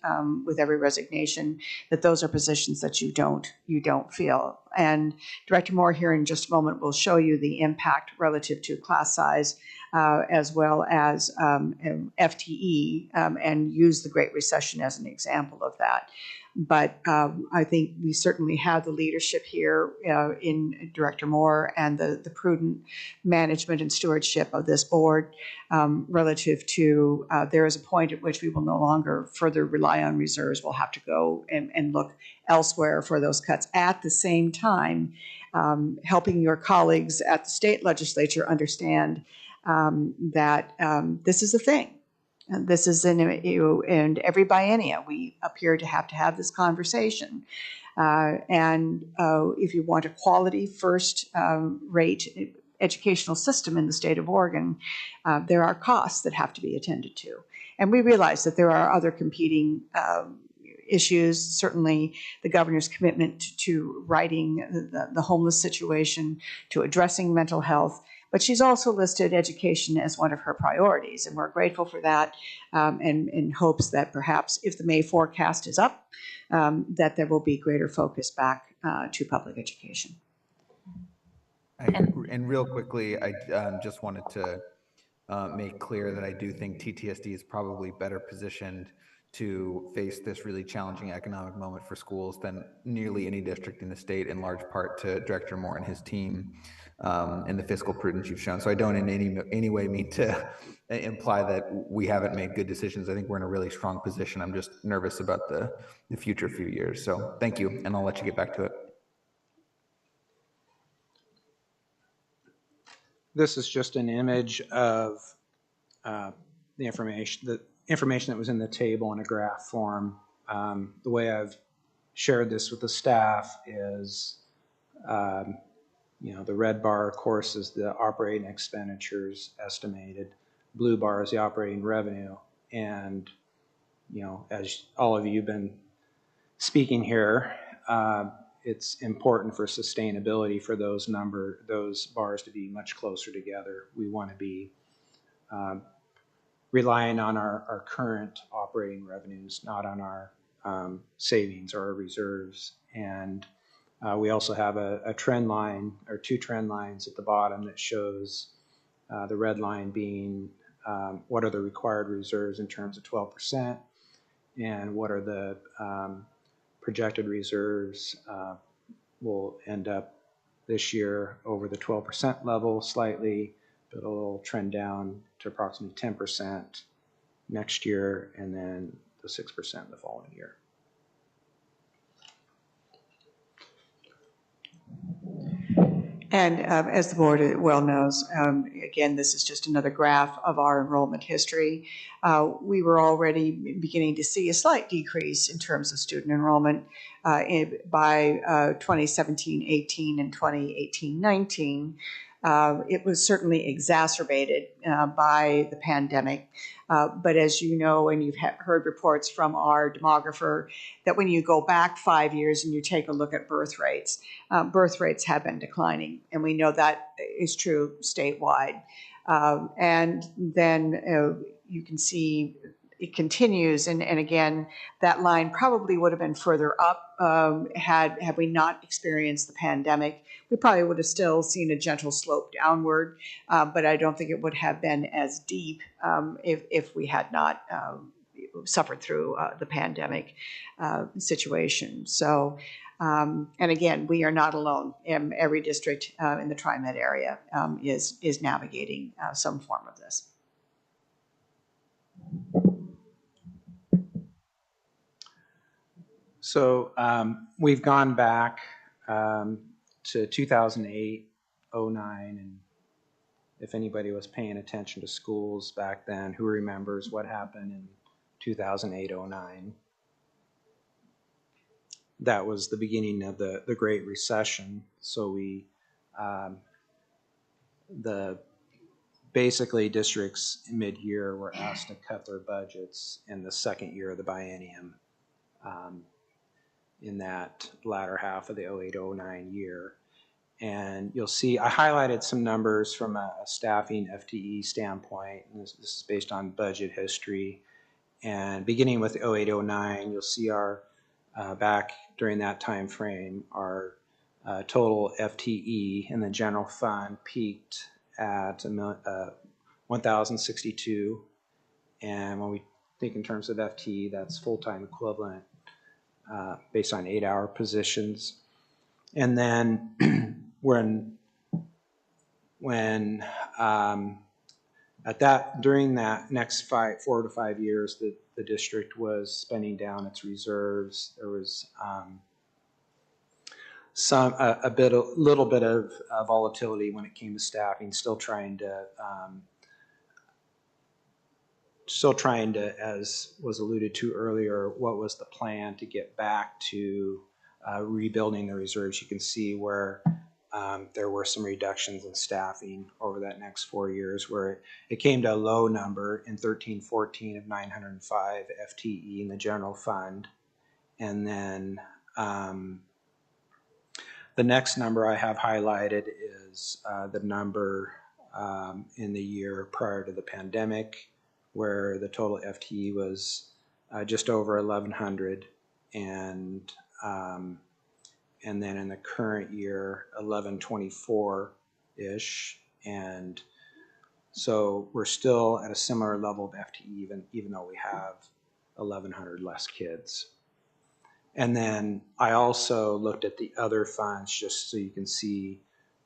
with every resignation, that those are positions that you don't feel. And Director Moore here in just a moment will show you the impact relative to class size as well as FTE, and use the Great Recession as an example of that. But I think we certainly have the leadership here in Director Moore and the prudent management and stewardship of this board relative to there is a point at which we will no longer further rely on reserves. We'll have to go and look elsewhere for those cuts. At the same time, helping your colleagues at the state legislature understand that this is a thing. And this is and every biennia we appear to have this conversation. And if you want a quality first rate educational system in the state of Oregon, there are costs that have to be attended to. And we realize that there are other competing issues, certainly the governor's commitment to righting the homeless situation, to addressing mental health. But she's also listed education as one of her priorities, and we're grateful for that, and in hopes that perhaps if the May forecast is up, that there will be greater focus back to public education. And real quickly, I just wanted to make clear that I do think TTSD is probably better positioned to face this really challenging economic moment for schools than nearly any district in the state, in large part to Director Moore and his team and the fiscal prudence you've shown. So I don't in any way mean to imply that we haven't made good decisions. I think we're in a really strong position. I'm just nervous about the future few years. So thank you, and I'll let you get back to it. This is just an image of the information that was in the table in a graph form. The way I've shared this with the staff is, the red bar, of course, is the operating expenditures estimated. Blue bar is the operating revenue. And, as all of you have been speaking here, it's important for sustainability for those bars to be much closer together. We want to be relying on our current operating revenues, not on our savings or our reserves. And we also have a trend line, or two trend lines at the bottom, that shows the red line being what are the required reserves in terms of 12%, and what are the projected reserves will end up this year over the 12% level slightly, but it'll trend down to approximately 10% next year, and then the 6% the following year. And as the board well knows, again, this is just another graph of our enrollment history. We were already beginning to see a slight decrease in terms of student enrollment by 2017-18 and 2018-19. It was certainly exacerbated by the pandemic. But as you know, and you've heard reports from our demographer, that when you go back 5 years and you take a look at birth rates have been declining. And we know that is true statewide. And then you can see it continues. And again, that line probably would have been further up had we not experienced the pandemic. We probably would have still seen a gentle slope downward, but I don't think it would have been as deep if we had not suffered through the pandemic situation. So, and again, we are not alone. Every district in the TriMet area is navigating some form of this. So we've gone back to 2008, 09, and if anybody was paying attention to schools back then, who remembers what happened in 2008, 09? That was the beginning of the Great Recession. So basically districts mid-year were asked to cut their budgets in the second year of the biennium in that latter half of the 08-09 year. And you'll see I highlighted some numbers from a staffing FTE standpoint. And this is based on budget history. And beginning with 08-09, you'll see our back during that time frame, our total FTE in the general fund peaked at 1,062. And when we think in terms of FTE, that's full-time equivalent based on 8-hour positions. And then during that next 4 to 5 years, the district was spending down its reserves. There was a little bit of volatility when it came to staffing. Still trying to, as was alluded to earlier, what was the plan to get back to rebuilding the reserves? You can see where there were some reductions in staffing over that next 4 years, where it came to a low number in 13-14 of 905 FTE in the general fund. And then the next number I have highlighted is the number in the year prior to the pandemic, where the total FTE was just over 1,100, and then in the current year, 1,124-ish. And so we're still at a similar level of FTE, even though we have 1,100 less kids. And then I also looked at the other funds just so you can see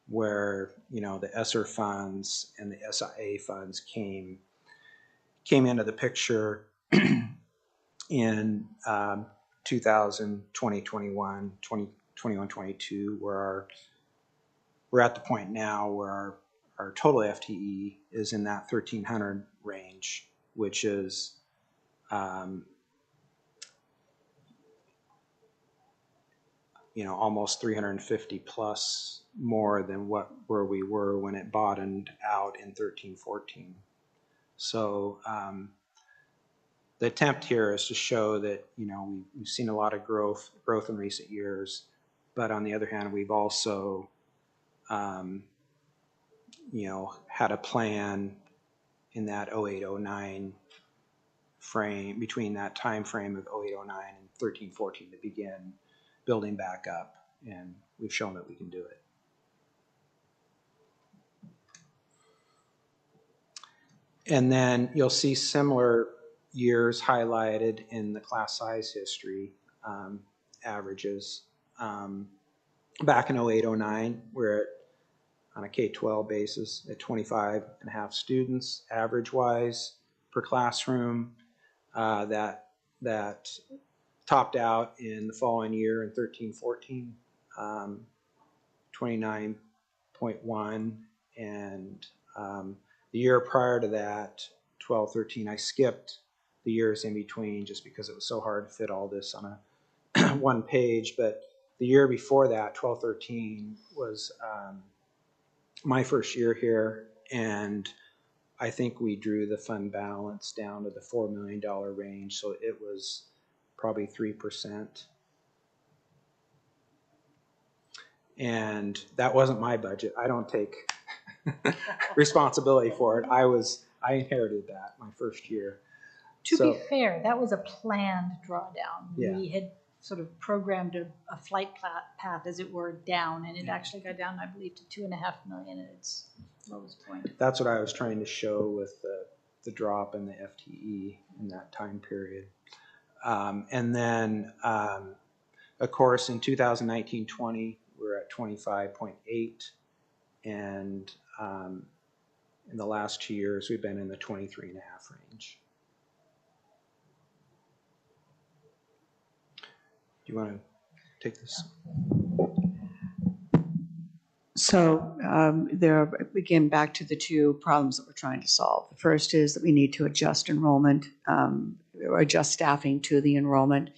where, the ESSER funds and the SIA funds came into the picture in 2021, 22, where we're at the point now where our total FTE is in that 1,300 range, which is almost 350 plus more than where we were when it bottomed out in 13-14. So the attempt here is to show that we've seen a lot of growth in recent years, but on the other hand, we've also had a plan in that 08-09 frame, between that time frame of 08-09 and 13-14, to begin building back up, and we've shown that we can do it. And then you'll see similar years highlighted in the class size history averages. Back in 08-09, we're on a K-12 basis at 25.5 students average-wise per classroom. That topped out in the following year in 13-14, 29.1, and the year prior to that, 12-13, I skipped the years in between just because it was so hard to fit all this on a one page. But the year before that, 12-13, was my first year here, and I think we drew the fund balance down to the $4 million range, so it was probably 3%. And that wasn't my budget. I don't take responsibility for it. I inherited that my first year. To be fair, that was a planned drawdown. Yeah. We had sort of programmed a flight path, as it were, down, and it actually got down, I believe, to $2.5 million at its lowest point. That's what I was trying to show with the drop in the FTE in that time period. And then, of course, in 2019-20, we're at 25.8, and in the last 2 years, we've been in the 23.5 range. you want to take this? So there, again, back to the two problems that we're trying to solve. The first is that we need to adjust enrollment, or adjust staffing to the enrollment.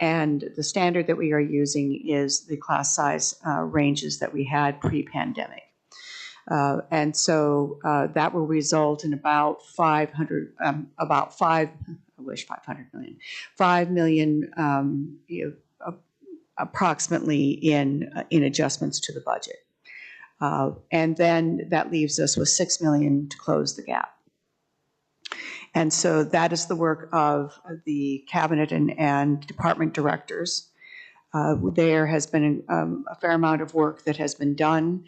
And the standard that we are using is the class size ranges that we had pre-pandemic. And so that will result in about 500, I wish 500 million, 5 million approximately in adjustments to the budget. And then that leaves us with 6 million to close the gap. And so that is the work of the cabinet and department directors. There has been a fair amount of work that has been done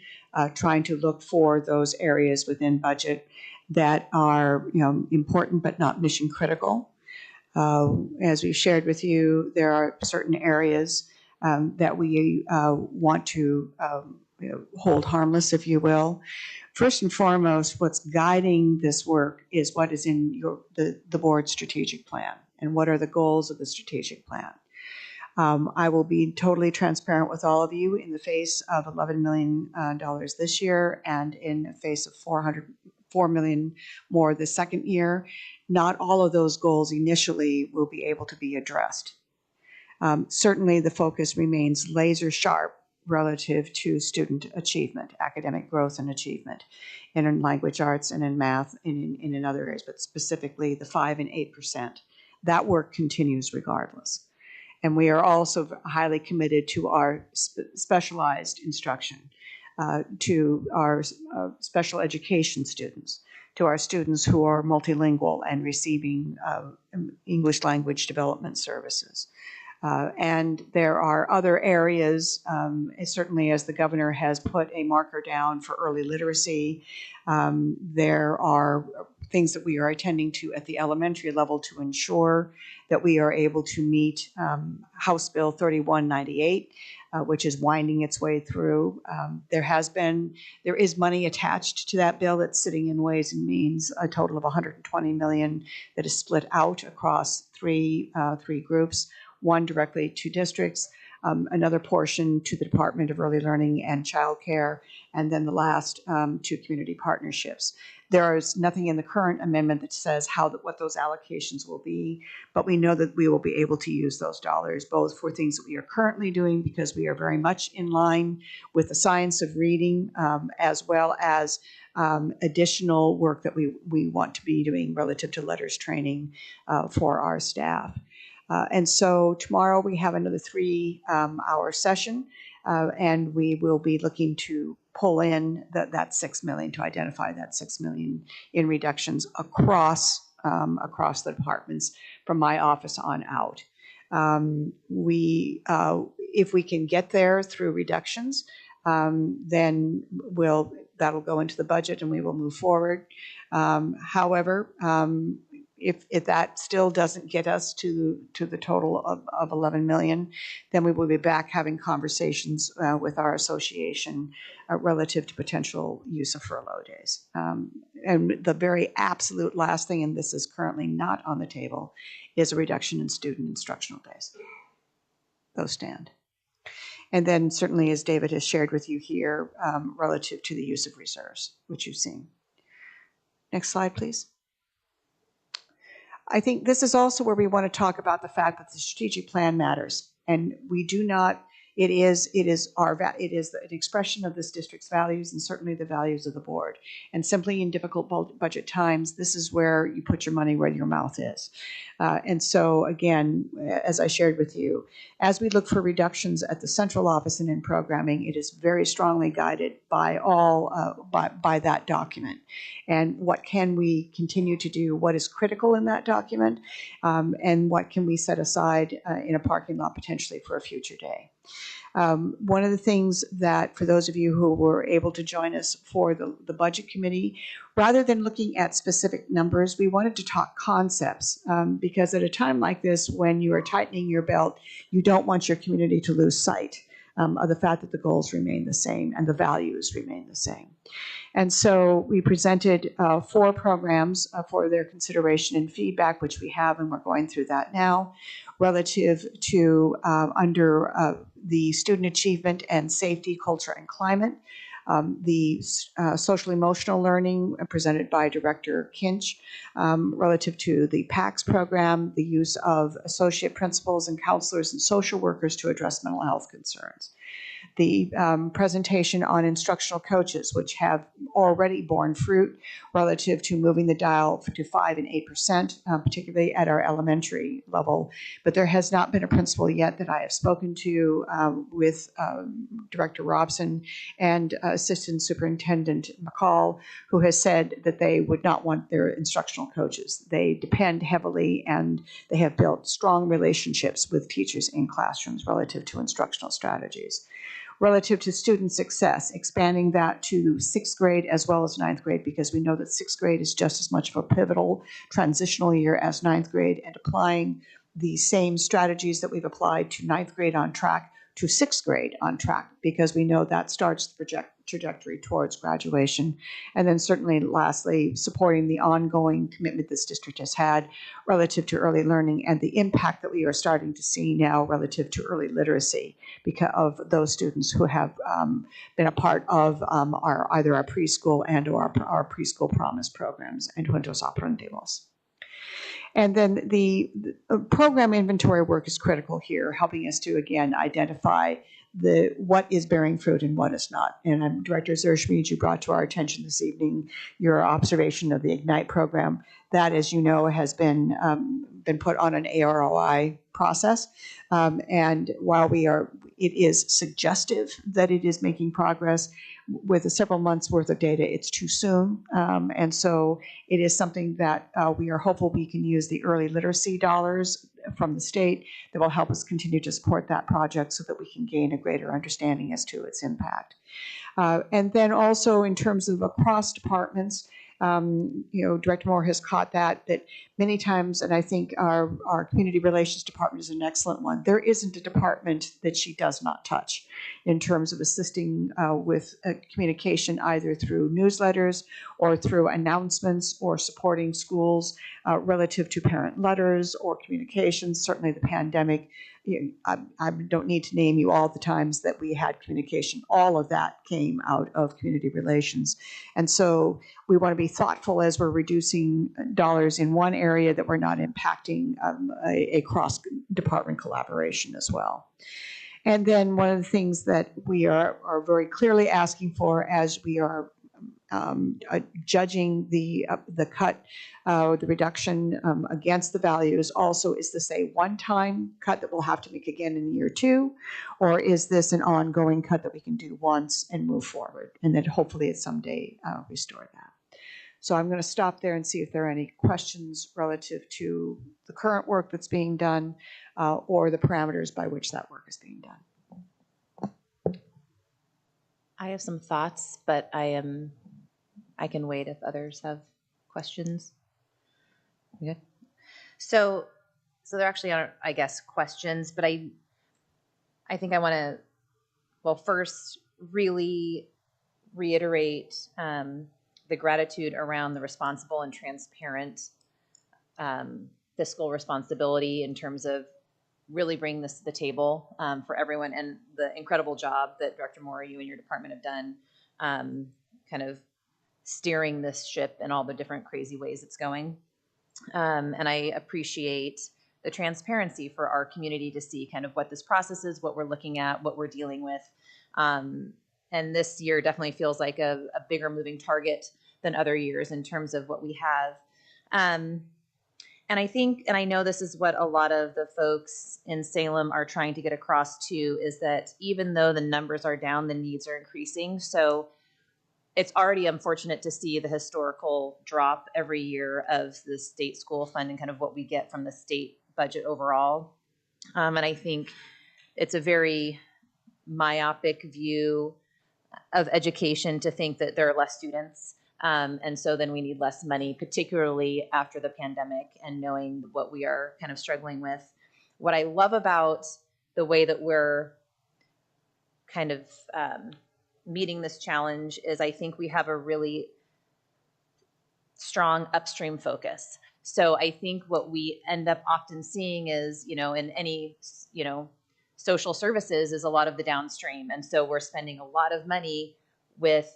trying to look for those areas within budget that are, important but not mission critical. As we've shared with you, there are certain areas that we want to hold harmless, if you will. First and foremost, what's guiding this work is what is in the board's strategic plan and what are the goals of the strategic plan. I will be totally transparent with all of you in the face of $11 million this year and in the face of $4 million more the second year. Not all of those goals initially will be able to be addressed. Certainly the focus remains laser sharp relative to student achievement, academic growth and achievement, and in language arts and in math and in other areas, but specifically the 5 and 8%. That work continues regardless. And we are also highly committed to our specialized instruction, to our special education students, to our students who are multilingual and receiving English language development services. And there are other areas, certainly as the governor has put a marker down for early literacy, there are things that we are attending to at the elementary level to ensure that we are able to meet House Bill 3198, which is winding its way through. There is money attached to that bill that's sitting in Ways and Means, a total of $120 million that is split out across three groups. One directly to districts, another portion to the Department of Early Learning and Child Care, and then the last to community partnerships. There is nothing in the current amendment that says what those allocations will be, but we know that we will be able to use those dollars both for things that we are currently doing because we are very much in line with the science of reading, as well as additional work that we want to be doing relative to letters training for our staff. And so tomorrow we have another 3-hour session, and we will be looking to pull in that 6 million, to identify that 6 million in reductions across the departments from my office on out. If we can get there through reductions, then that'll go into the budget and we will move forward. However, if that still doesn't get us to the total of 11 million, then we will be back having conversations with our association relative to potential use of furlough days. And the very absolute last thing, and this is currently not on the table, is a reduction in student instructional days. Those stand. And then certainly, as David has shared with you here, relative to the use of reserves, which you've seen. Next slide, please. I think this is also where we want to talk about the fact that the strategic plan matters, and we do not. It is an expression of this district's values and certainly the values of the board. And simply in difficult budget times, this is where you put your money where your mouth is. And so again, as I shared with you, as we look for reductions at the central office and in programming, it is very strongly guided by by that document. And what can we continue to do? What is critical in that document? And what can we set aside in a parking lot potentially for a future day? One of the things that, for those of you who were able to join us for the budget committee, rather than looking at specific numbers, we wanted to talk concepts, because at a time like this, when you are tightening your belt, you don't want your community to lose sight of the fact that the goals remain the same and the values remain the same. And so we presented 4 programs for their consideration and feedback, which we have, and we're going through that now, relative to under the student achievement and safety, culture, and climate. The social emotional learning presented by Director Kinch, relative to the PACS program, the use of associate principals and counselors and social workers to address mental health concerns. The presentation on instructional coaches, which have already borne fruit relative to moving the dial to 5% and 8%, particularly at our elementary level. But there has not been a principal yet that I have spoken to with Director Robson and Assistant Superintendent McCall, who has said that they would not want their instructional coaches. They depend heavily and they have built strong relationships with teachers in classrooms relative to instructional strategies. Relative to student success, expanding that to 6th grade as well as 9th grade, because we know that 6th grade is just as much of a pivotal transitional year as 9th grade, and applying the same strategies that we've applied to 9th grade on track to 6th grade on track, because we know that starts the trajectory towards graduation. And then certainly lastly, supporting the ongoing commitment this district has had relative to early learning and the impact that we are starting to see now relative to early literacy because of those students who have been a part of either our preschool and or our preschool promise programs and Juntos Aprendemos. And then the program inventory work is critical here, helping us to, again, identify what is bearing fruit and what is not. And Director Zerschmied, you brought to our attention this evening your observation of the IGNITE program. That, as you know, has been put on an AROI process. And while it is suggestive that it is making progress, with several months worth of data, it's too soon. And so it is something that we are hopeful we can use the early literacy dollars from the state that will help us continue to support that project so that we can gain a greater understanding as to its impact. And then also in terms of across departments, Director Moore has caught that many times, and I think our community relations department is an excellent one. There isn't a department that she does not touch in terms of assisting with communication, either through newsletters or through announcements or supporting schools relative to parent letters or communications. Certainly the pandemic, I don't need to name you all the times that we had communication. All of that came out of community relations. And so we want to be thoughtful as we're reducing dollars in one area that we're not impacting a cross-department collaboration as well. And then one of the things that we are very clearly asking for as we are judging the cut, the reduction against the values also, is this a one-time cut that we'll have to make again in year 2, or is this an ongoing cut that we can do once and move forward, and then hopefully at someday restore that. So I'm going to stop there and see if there are any questions relative to the current work that's being done or the parameters by which that work is being done. I have some thoughts, but I can wait if others have questions. Okay. So there actually aren't, I guess, questions, but I think I want to, well, first really reiterate the gratitude around the responsible and transparent fiscal responsibility in terms of really bringing this to the table for everyone, and the incredible job that Dr. Moore, you and your department have done kind of steering this ship in all the different crazy ways it's going. And I appreciate the transparency for our community to see kind of what this process is, what we're looking at, what we're dealing with. And this year definitely feels like a bigger moving target than other years in terms of what we have. And I think, and I know this is what a lot of the folks in Salem are trying to get across too, is that even though the numbers are down, the needs are increasing. So it's already unfortunate to see the historical drop every year of the state school fund and kind of what we get from the state budget overall. And I think it's a very myopic view of education to think that there are less students. And so then we need less money, particularly after the pandemic and knowing what we are kind of struggling with. What I love about the way that we're kind of meeting this challenge is I think we have a really strong upstream focus. So I think what we end up often seeing is, in any, social services is a lot of the downstream. And so we're spending a lot of money with,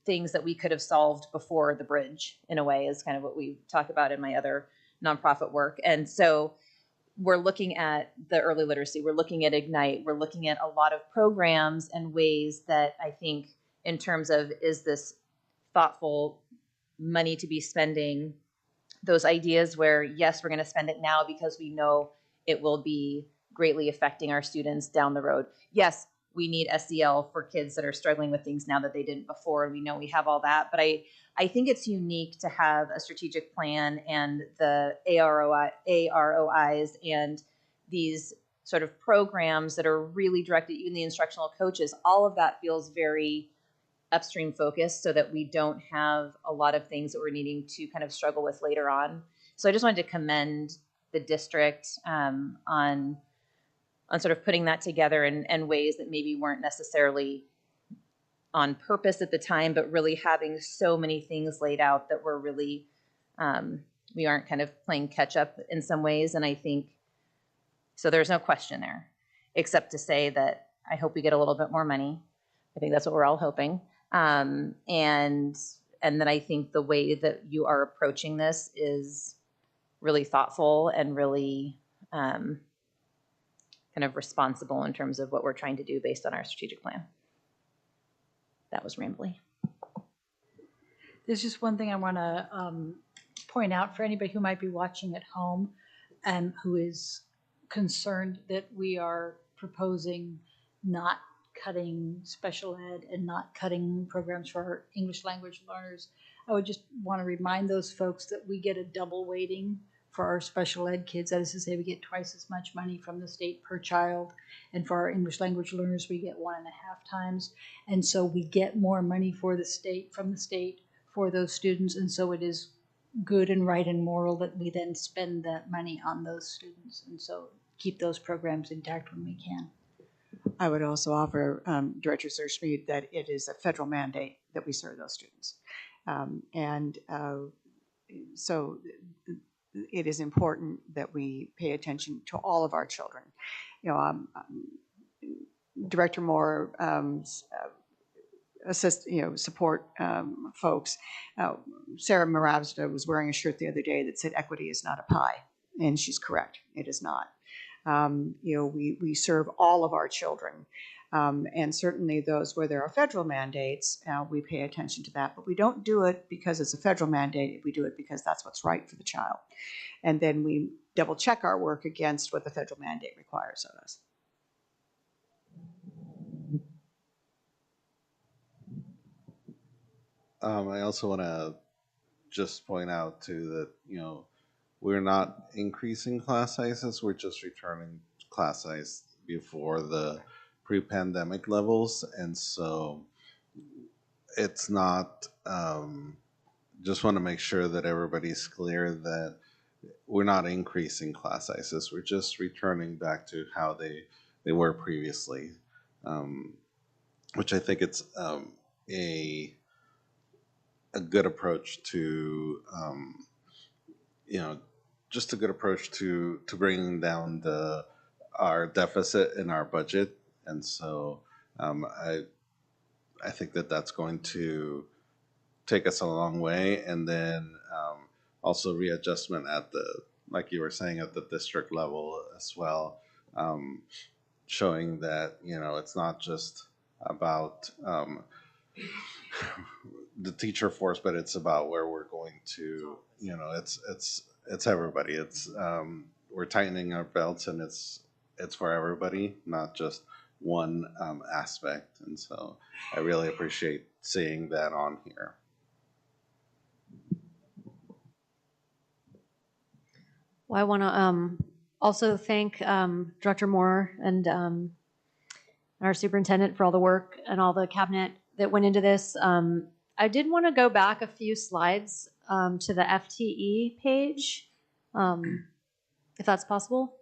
things that we could have solved before the bridge, in a way, is kind of what we talk about in my other nonprofit work. And so we're looking at the early literacy, we're looking at Ignite, we're looking at a lot of programs and ways that I think, in terms of, is this thoughtful money to be spending, those ideas where, yes, we're going to spend it now because we know it will be greatly affecting our students down the road. Yes, we need SEL for kids that are struggling with things now that they didn't before, and we know we have all that. But I think it's unique to have a strategic plan and the AROIs and these sort of programs that are really directed, even the instructional coaches. All of that feels very upstream focused, so that we don't have a lot of things that we're needing to kind of struggle with later on. So I just wanted to commend the district on sort of putting that together in ways that maybe weren't necessarily on purpose at the time, but really having so many things laid out that we're really, we aren't kind of playing catch up in some ways. And I think, so there's no question there, except to say that I hope we get a little bit more money. I think that's what we're all hoping. And then I think the way that you are approaching this is really thoughtful and really kind of responsible in terms of what we're trying to do based on our strategic plan. That was rambly. There's just one thing I want to point out for anybody who might be watching at home and who is concerned that we are proposing not cutting special ed and not cutting programs for our English language learners. I would just want to remind those folks that we get a double weighting for our special ed kids. That is to say, we get twice as much money from the state per child. And for our English language learners, we get 1.5 times. And so we get more money from the state for those students. And so it is good and right and moral that we then spend that money on those students. And so keep those programs intact when we can. I would also offer, Director Sir-Schmid, that it is a federal mandate that we serve those students. So it is important that we pay attention to all of our children. Director Moore, support folks. Sarah Maravsda was wearing a shirt the other day that said equity is not a pie, and she's correct. It is not. We serve all of our children, and certainly those where there are federal mandates, we pay attention to that. But we don't do it because it's a federal mandate. We do it because that's what's right for the child. And then we double check our work against what the federal mandate requires of us. I also want to just point out too that, we're not increasing class sizes. We're just returning class size before the pre-pandemic levels. And so it's not, just want to make sure that everybody's clear that we're not increasing class sizes. We're just returning back to how they were previously, which I think it's a good approach to, just a good approach to bringing down our deficit in our budget. And so I think that that's going to take us a long way. And then also readjustment at like you were saying, at the district level as well, showing that, it's not just about the teacher force, but it's about where we're going to, it's everybody. It's we're tightening our belts, and it's for everybody, not just one aspect. And so I really appreciate seeing that on here. Well, I want to also thank Director Moore and our superintendent for all the work and all the cabinet that went into this. I did want to go back a few slides to the FTE page, if that's possible.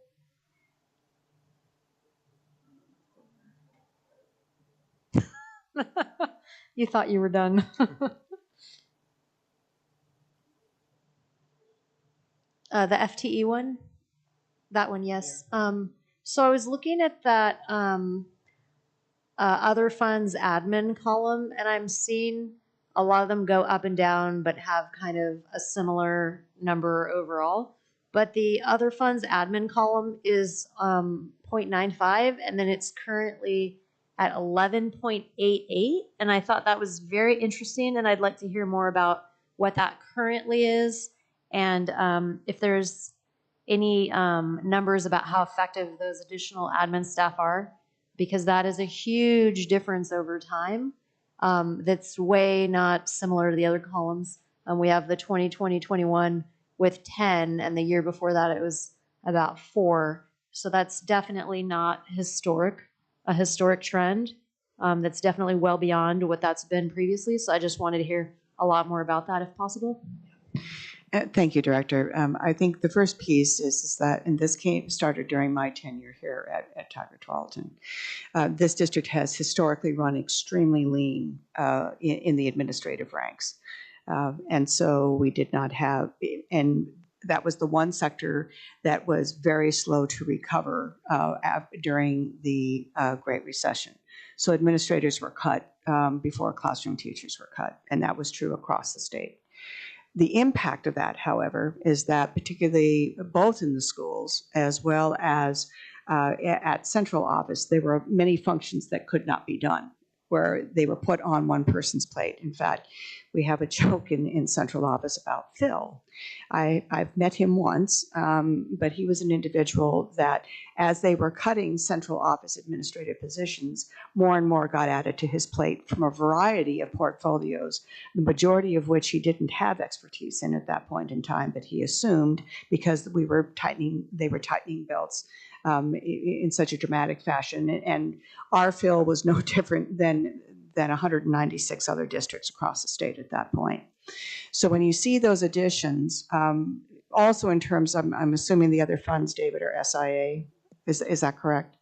You thought you were done. The FTE one? That one, yes. So I was looking at that other funds admin column, and I'm seeing a lot of them go up and down, but have kind of a similar number overall. But the other funds admin column is 0.95, and then it's currently at 11.88. And I thought that was very interesting, and I'd like to hear more about what that currently is, and if there's any numbers about how effective those additional admin staff are, because that is a huge difference over time. That's way not similar to the other columns. We have the 2020-21 with 10, and the year before that it was about 4. So that's definitely not a historic trend. That's definitely well beyond what that's been previously. So I just wanted to hear a lot more about that if possible. Thank you, Director. I think the first piece is that, and this started during my tenure here at Tigard-Tualatin. This district has historically run extremely lean in the administrative ranks. And so we did not have, and that was the one sector that was very slow to recover during the Great Recession. So administrators were cut before classroom teachers were cut, and that was true across the state. The impact of that, however, is that particularly both in the schools as well as at central office, there were many functions that could not be done, where they were put on one person's plate. In fact, we have a joke in central office about Phil. I've met him once, but he was an individual that as they were cutting central office administrative positions, more and more got added to his plate from a variety of portfolios, the majority of which he didn't have expertise in at that point in time, but he assumed because they were tightening belts in such a dramatic fashion. And our Phil was no different than 196 other districts across the state at that point. So when you see those additions, also in terms, I'm assuming the other funds, David, are SIA. Is that correct?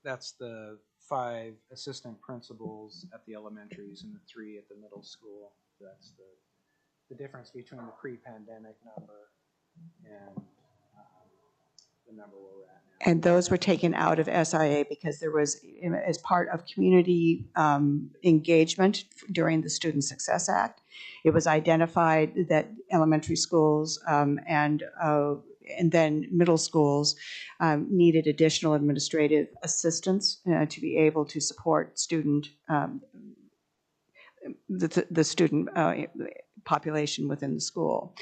That's the 5 assistant principals at the elementaries and the 3 at the middle school. That's the difference between the pre-pandemic number and the number where we're at now. And those were taken out of SIA because there was, as part of community engagement during the Student Success Act, it was identified that elementary schools and then middle schools needed additional administrative assistance to be able to support student the student population within the school.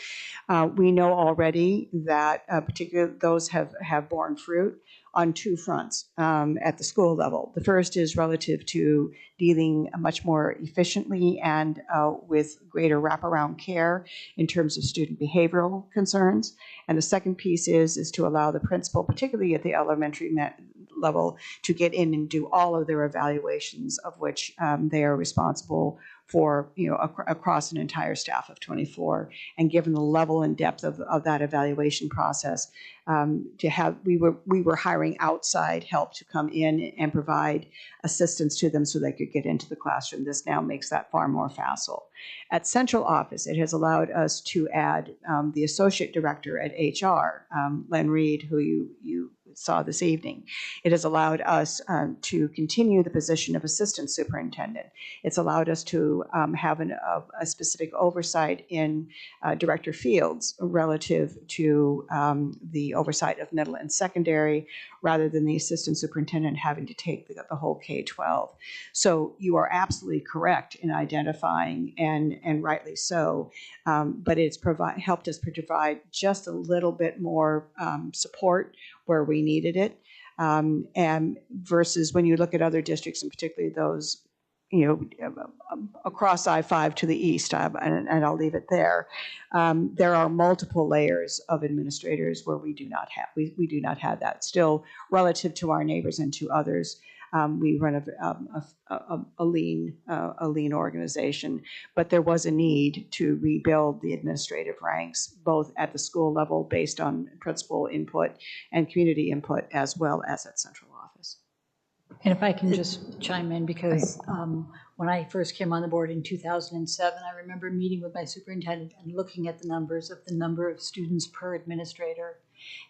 We know already that particularly those have borne fruit on 2 fronts at the school level. The first is relative to dealing much more efficiently and with greater wraparound care in terms of student behavioral concerns. And the second piece is to allow the principal, particularly at the elementary level, to get in and do all of their evaluations, of which they are responsible for, across an entire staff of 24. And given the level and depth of that evaluation process, we were hiring outside help to come in and provide assistance to them so they could get into the classroom. This now makes that far more facile. At central office, it has allowed us to add the associate director at HR, Len Reed, who you saw this evening. It has allowed us to continue the position of assistant superintendent. It's allowed us to have a specific oversight in Director Fields relative to the oversight of middle and secondary, rather than the assistant superintendent having to take the whole K-12. So you are absolutely correct in identifying, and rightly so, but it's helped us provide just a little bit more support where we needed it, and versus when you look at other districts, and particularly those across I-5 to the east, and I'll leave it there. There are multiple layers of administrators where we do not have that. Still, relative to our neighbors and to others, we run a lean organization, but there was a need to rebuild the administrative ranks, both at the school level based on principal input and community input, as well as at central office. And if I can just chime in, because when I first came on the board in 2007, I remember meeting with my superintendent and looking at the numbers of the number of students per administrator.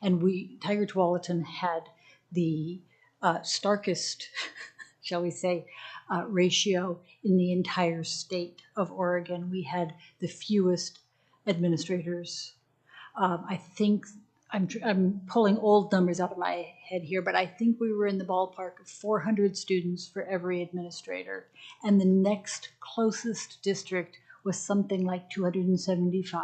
And Tigard-Tualatin had the starkest, shall we say, ratio in the entire state of Oregon. We had the fewest administrators. I think I'm pulling old numbers out of my head here, but I think we were in the ballpark of 400 students for every administrator. And the next closest district was something like 275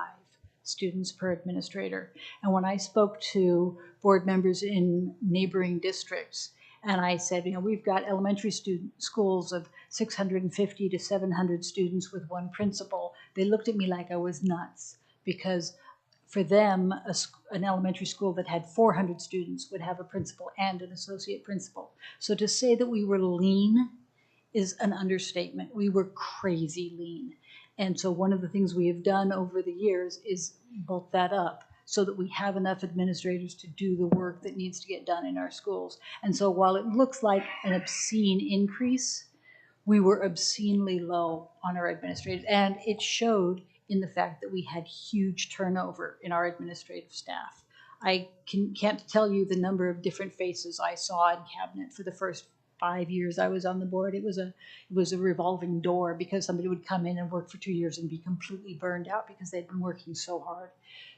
students per administrator. And when I spoke to board members in neighboring districts, and I said, we've got elementary schools of 650 to 700 students with one principal, they looked at me like I was nuts, because for them, an elementary school that had 400 students would have a principal and an associate principal. So to say that we were lean is an understatement. We were crazy lean. And so one of the things we have done over the years is bulk that up so that we have enough administrators to do the work that needs to get done in our schools. And so while it looks like an obscene increase, we were obscenely low on our administrators. And it showed in the fact that we had huge turnover in our administrative staff. I can't tell you the number of different faces I saw in cabinet for the first 5 years I was on the board. It was a revolving door, because somebody would come in and work for 2 years and be completely burned out because they'd been working so hard.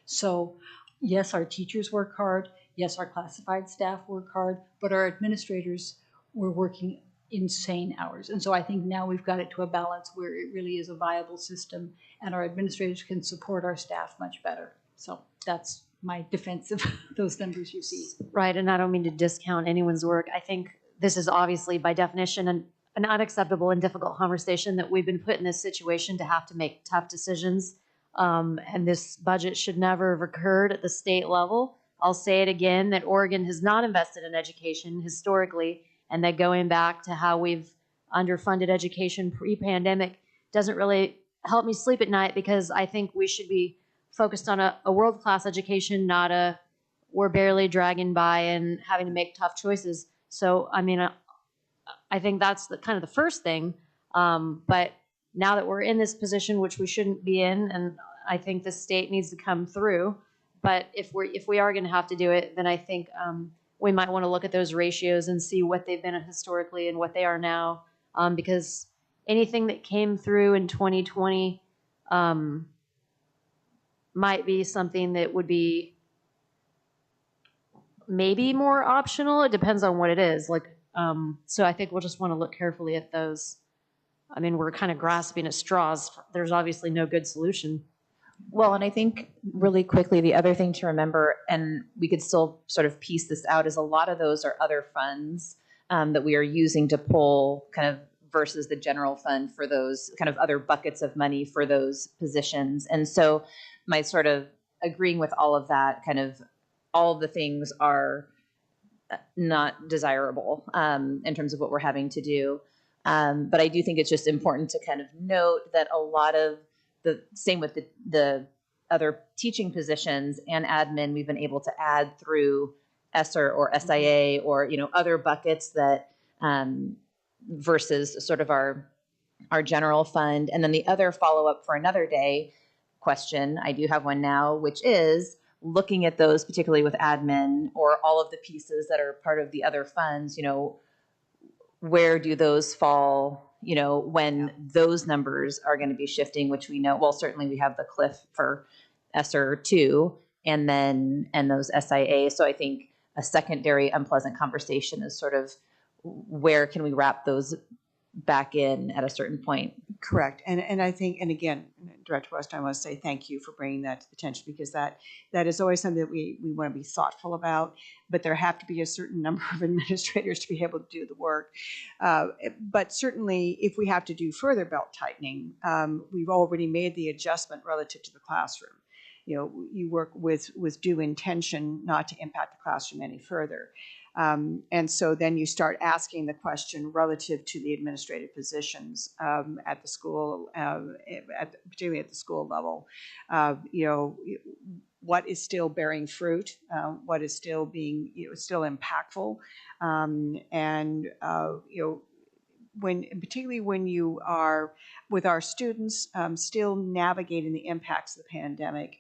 So yes, our teachers work hard. Yes, our classified staff work hard, but our administrators were working insane hours. And so I think now we've got it to a balance where it really is a viable system, and our administrators can support our staff much better. So that's my defense of those numbers you see. Right, and I don't mean to discount anyone's work. I think this is obviously by definition an unacceptable and difficult conversation, that we've been put in this situation to have to make tough decisions. And this budget should never have occurred at the state level. I'll say it again, that Oregon has not invested in education historically, and that going back to how we've underfunded education pre-pandemic doesn't really help me sleep at night, because I think we should be focused on a world-class education, not a we're barely dragging by and having to make tough choices. So, I mean, I think that's kind of the first thing. But now that we're in this position, which we shouldn't be in, and I think the state needs to come through. But if we are going to have to do it, then I think we might want to look at those ratios and see what they've been historically and what they are now, because anything that came through in 2020 might be something that would be maybe more optional. It depends on what it is. So I think we'll just want to look carefully at those. I mean, we're kind of grasping at straws. There's obviously no good solution. Well, and I think really quickly, the other thing to remember, and we could still sort of piece this out, is a lot of those are other funds that we are using to pull kind of versus the general fund for those kind of other buckets of money for those positions. And so my sort of agreeing with all of that, kind of all of the things are not desirable in terms of what we're having to do. But I do think it's just important to kind of note that a lot of the same with the other teaching positions and admin, we've been able to add through ESSER or SIA or, other buckets that versus sort of our general fund. And then the other follow-up for another day question, I do have one now, which is looking at those, particularly with admin or all of the pieces that are part of the other funds, where do those fall, when those numbers are going to be shifting, which we know, well, certainly we have the cliff for ESSER 2 and those SIA. So I think a secondary unpleasant conversation is sort of where can we wrap those back in at a certain point. Correct. And I think, and again, Director West, I want to say thank you for bringing that to attention, because that is always something that we want to be thoughtful about, but there have to be a certain number of administrators to be able to do the work. But certainly if we have to do further belt tightening, we've already made the adjustment relative to the classroom. You work with due intention not to impact the classroom any further. And so then you start asking the question relative to the administrative positions at the school, particularly at the school level. what is still bearing fruit, what is still being, still impactful, and particularly when you are with our students still navigating the impacts of the pandemic.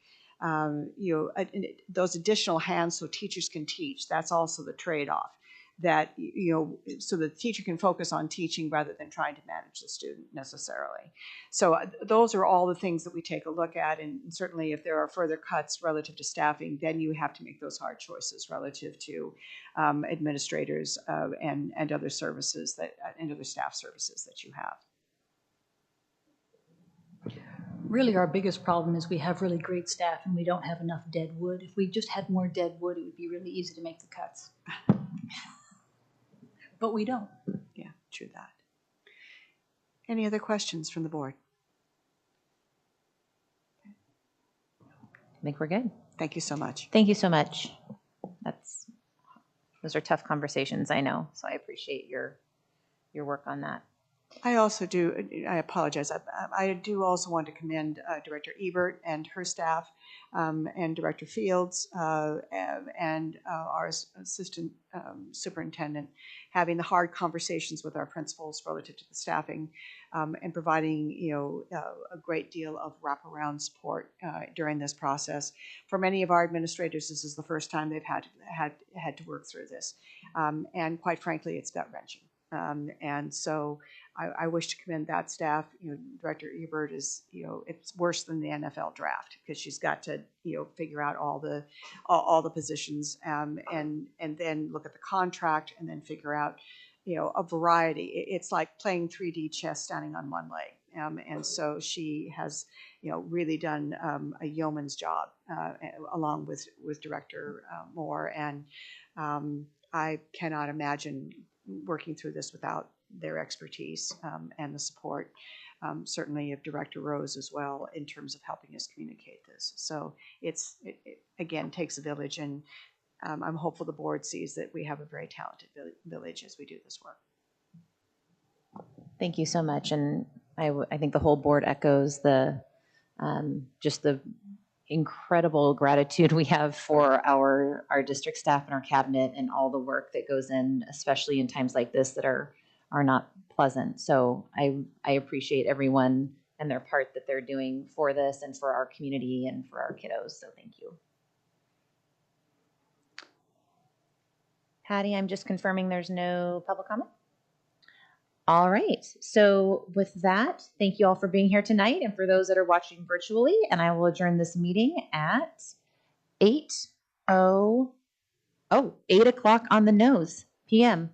Those additional hands so teachers can teach. That's also the trade-off. That so the teacher can focus on teaching rather than trying to manage the student necessarily. So those are all the things that we take a look at, and certainly if there are further cuts relative to staffing, then you have to make those hard choices relative to administrators and other services and other staff services that you have. Really, our biggest problem is we have really great staff and we don't have enough dead wood. If we just had more dead wood, it would be really easy to make the cuts. But we don't. Yeah, true that. Any other questions from the board? I think we're good. Thank you so much. Thank you so much. Those are tough conversations, I know. So I appreciate your work on that. I also do, I apologize, I do also want to commend Director Ebert and her staff and Director Fields and our assistant superintendent, having the hard conversations with our principals relative to the staffing and providing a great deal of wraparound support during this process. For many of our administrators, this is the first time they've had to work through this, and quite frankly, it's gut-wrenching. And so I wish to commend that staff. Director Ebert is, it's worse than the NFL draft because she's got to, figure out all the positions and then look at the contract and then figure out, a variety. It's like playing 3D chess standing on one leg. And so she has, really done a yeoman's job along with Director Moore. And I cannot imagine working through this without their expertise and the support, certainly of Director Rose as well, in terms of helping us communicate this. So it again takes a village, and I'm hopeful the board sees that we have a very talented village as we do this work. Thank you so much, and I think the whole board echoes just the incredible gratitude we have for our district staff and our cabinet and all the work that goes in, especially in times like this that are not pleasant. So I appreciate everyone and their part that they're doing for this and for our community and for our kiddos. So thank you. Patty, I'm just confirming there's no public comment. All right. So with that, thank you all for being here tonight and for those that are watching virtually. And I will adjourn this meeting at 8 o'clock on the nose p.m.